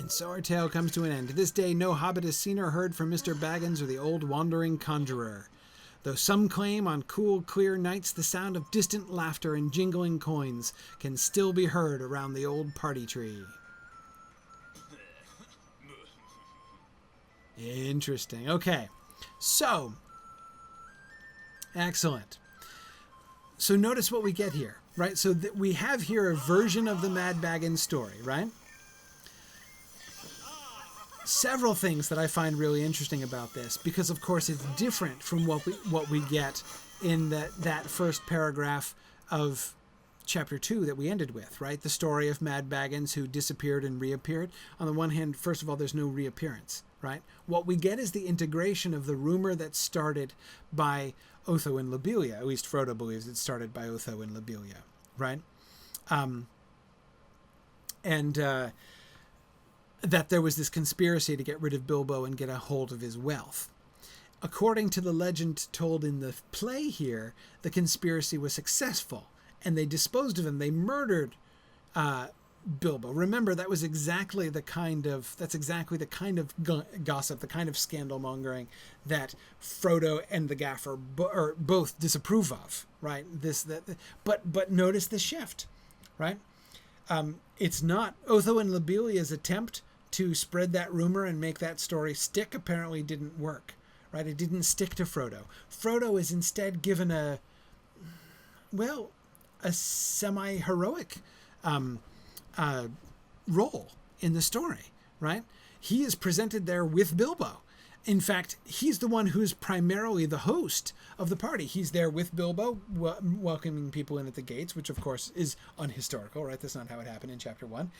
so our tale comes to an end. To this day, no hobbit has seen or heard from Mr. Baggins or the old wandering conjurer. Though some claim on cool, clear nights the sound of distant laughter and jingling coins can still be heard around the old party tree. Interesting. Okay. So, excellent. So notice what we get here, right? So we have here a version of the Mad Baggins story, right? Several things that I find really interesting about this, because of course it's different from what we get in that first paragraph of chapter 2 that we ended with, right? The story of Mad Baggins who disappeared and reappeared. On the one hand, first of all, there's no reappearance, right? What we get is the integration of the rumor that started by Otho and Lobelia. At least Frodo believes it started by Otho and Lobelia, right? That there was this conspiracy to get rid of Bilbo and get a hold of his wealth. According to the legend told in the play here, the conspiracy was successful, and they disposed of him. They murdered Bilbo. Remember, that's exactly the kind of gossip, the kind of scandal mongering that Frodo and the Gaffer both disapprove of, right? But notice the shift, right? It's not Otho and Lobelia's attempt to spread that rumor and make that story stick apparently didn't work, right? It didn't stick to Frodo. Frodo is instead given a semi-heroic role in the story, right? He is presented there with Bilbo. In fact, he's the one who's primarily the host of the party. He's there with Bilbo, welcoming people in at the gates, which of course is unhistorical, right? That's not how it happened in chapter 1.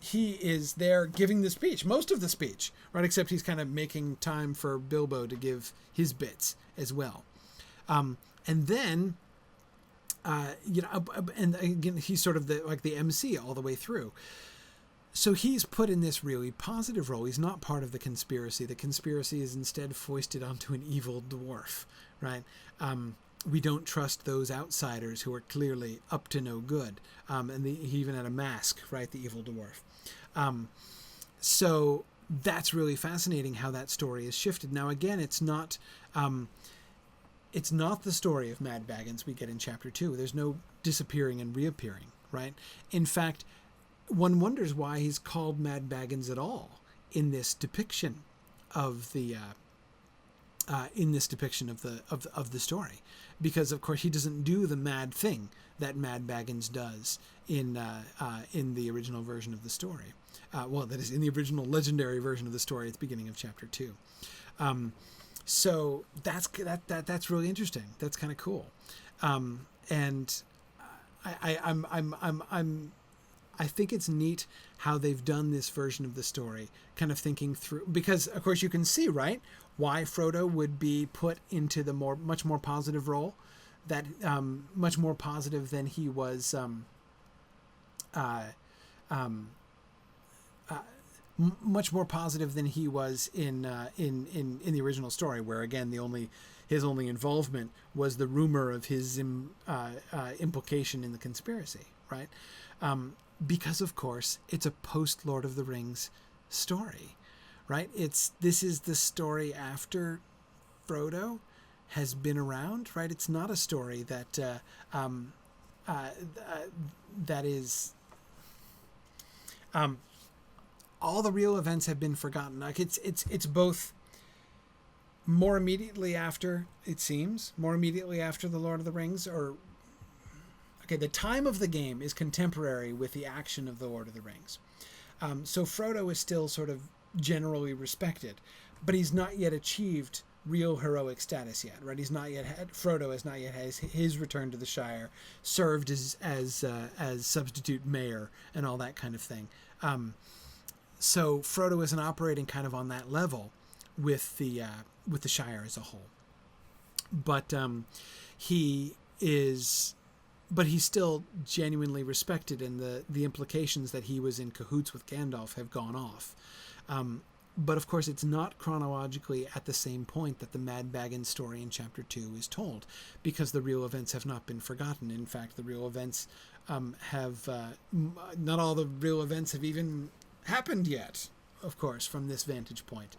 He is there giving the speech, most of the speech, right? Except he's kind of making time for Bilbo to give his bits as well. And then, and again, he's sort of the MC all the way through. So he's put in this really positive role. He's not part of the conspiracy. The conspiracy is instead foisted onto an evil dwarf, right? We don't trust those outsiders who are clearly up to no good. He even had a mask, right? The evil dwarf. So that's really fascinating how that story is shifted. Now, again, it's not the story of Mad Baggins we get in chapter 2. There's no disappearing and reappearing, right? In fact, one wonders why he's called Mad Baggins at all in this depiction of the story, because of course he doesn't do the mad thing that Mad Baggins does in the original version of the story. That is in the original legendary version of the story at the beginning of chapter 2. So that's really interesting. That's kind of cool, and I think it's neat how they've done this version of the story, kind of thinking through, because of course you can see, right, why Frodo would be put into the much more positive role, that much more positive than he was, much more positive than he was in the original story, where again his only involvement was the rumor of his implication in the conspiracy, right? Because of course it's a post Lord of the Rings story, right? This is the story after Frodo has been around, right? It's not a story that that is all the real events have been forgotten. Like it's both more immediately after, it seems, more immediately after the Lord of the Rings, or okay, the time of the game is contemporary with the action of the Lord of the Rings. So Frodo is still sort of generally respected, but he's not yet achieved real heroic status yet, right? Frodo has not yet had his return to the Shire, served as substitute mayor and all that kind of thing. So Frodo isn't operating kind of on that level with the Shire as a whole, but he's still genuinely respected, and the implications that he was in cahoots with Gandalf have gone off. But of course, it's not chronologically at the same point that the Mad Baggins story in chapter 2 is told, because the real events have not been forgotten. In fact, the real events not all the real events have even happened yet, of course, from this vantage point.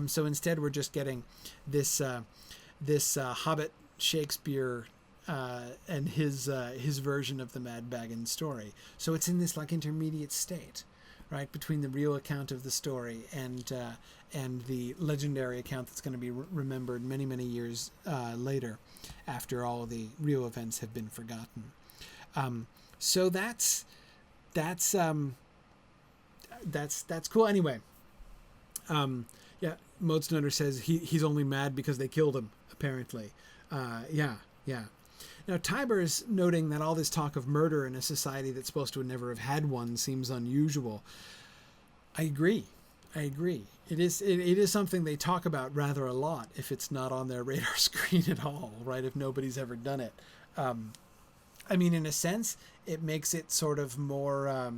So instead, we're just getting this Hobbit Shakespeare and his version of the Mad Baggins story. So it's in this like intermediate state, right, between the real account of the story and the legendary account that's going to be remembered many, many years later, after all the real events have been forgotten. So that's cool. Anyway, yeah, Modesnutter says he's only mad because they killed him, apparently. Yeah. Now, Tiber's noting that all this talk of murder in a society that's supposed to never have had one seems unusual. I agree. It is something they talk about rather a lot if it's not on their radar screen at all, right? If nobody's ever done it. I mean, in a sense, it makes it sort of more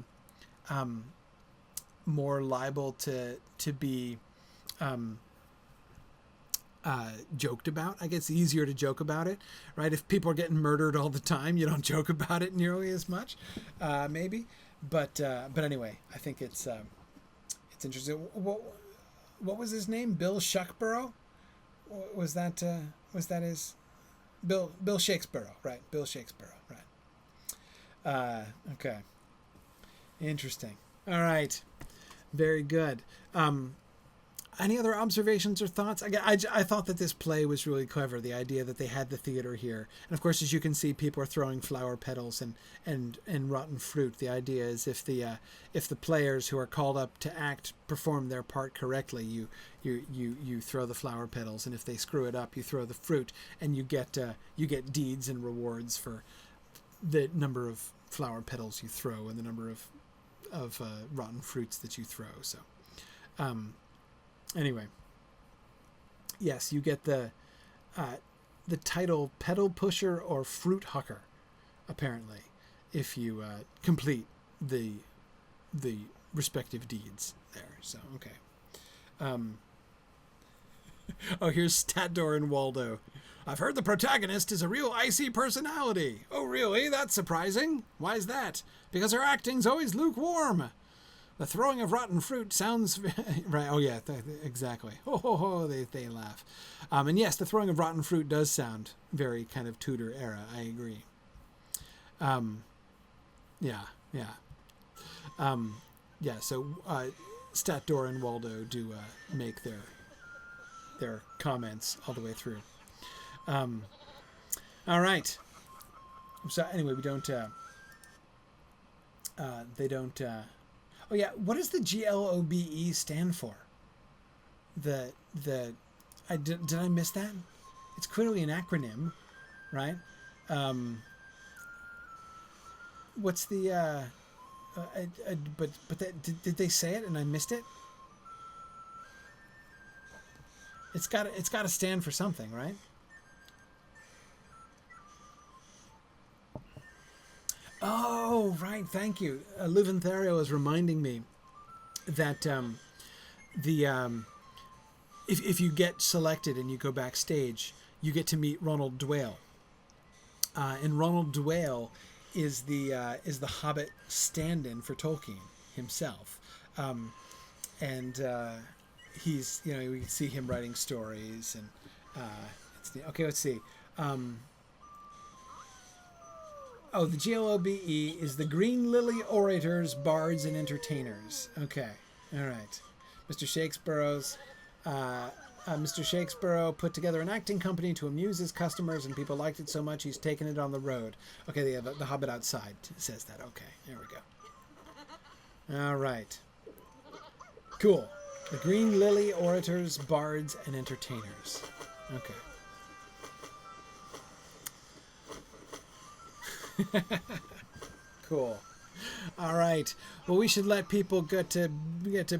liable to be joked about. I guess it's easier to joke about it, right? If people are getting murdered all the time, you don't joke about it nearly as much, maybe. But anyway, I think it's interesting. What was his name? Bill Shuckborough? Was that his? Bill Shakespeare, right? Bill Shakespeare, right? Okay. Interesting. All right. Very good. Any other observations or thoughts? I thought that this play was really clever. The idea that they had the theater here, and of course, as you can see, people are throwing flower petals and rotten fruit. The idea is if the players who are called up to act perform their part correctly, you throw the flower petals, and if they screw it up, you throw the fruit, and you get deeds and rewards for the number of flower petals you throw and the number of rotten fruits that you throw. So. Anyway, yes, you get the title Petal Pusher or Fruit Hucker, apparently, if you complete the respective deeds there. So, okay. Oh, here's Statdor and Waldo. I've heard the protagonist is a real icy personality. Oh, really? That's surprising. Why is that? Because her acting's always lukewarm. The throwing of rotten fruit sounds right. Oh yeah, exactly. Ho ho ho! They laugh, and yes, the throwing of rotten fruit does sound very kind of Tudor era. I agree. Yeah. So Statdor and Waldo do make their comments all the way through. All right. So anyway, we don't. They don't. Oh yeah, what does the GLOBE stand for? Did I miss that? It's clearly an acronym, right? What's the did they say it and I missed it? It's got to stand for something, right? Oh, right. Thank you. Luventherio is reminding me that if you get selected and you go backstage, you get to meet Ronald Dwale. And Ronald Dwale is the Hobbit stand-in for Tolkien himself. And he's, we can see him writing stories and okay, let's see. The GLOBE is the Green Lily Orators, Bards, and Entertainers. Okay, all right. Mr. Shakespeare put together an acting company to amuse his customers, and people liked it so much he's taken it on the road. Okay, they have the Hobbit Outside says that. Okay, there we go. All right. Cool. The Green Lily Orators, Bards, and Entertainers. Okay. Cool. All right. Well, we should let people get to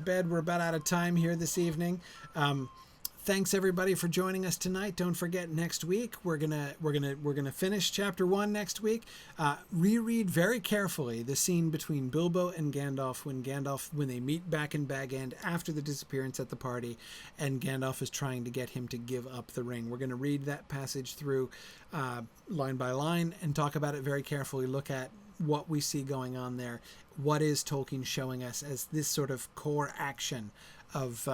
bed. We're about out of time here this evening. Thanks everybody for joining us tonight. Don't forget, next week we're gonna finish chapter 1 next week. Reread very carefully the scene between Bilbo and Gandalf when they meet back in Bag End after the disappearance at the party, and Gandalf is trying to get him to give up the ring. We're gonna read that passage through line by line and talk about it very carefully. Look at what we see going on there. What is Tolkien showing us as this sort of core action of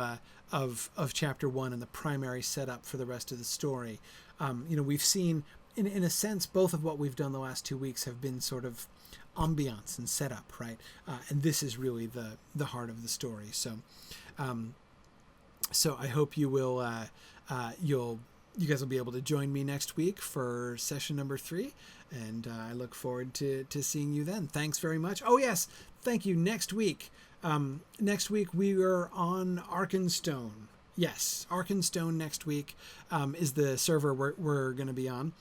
chapter 1 and the primary setup for the rest of the story? We've seen in a sense, both of what we've done the last 2 weeks have been sort of ambiance and setup, right? And this is really the heart of the story. So, so I hope you will, you guys will be able to join me next week for session number 3. And I look forward to seeing you then. Thanks very much. Oh, yes. Thank you. Next week we are on Arkenstone. Yes, Arkenstone next week is the server we're going to be on.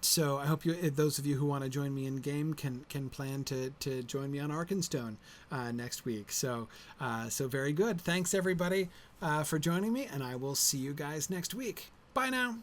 So I hope those of you who want to join me in game can plan to join me on Arkenstone next week. So very good. Thanks everybody for joining me, and I will see you guys next week. Bye now.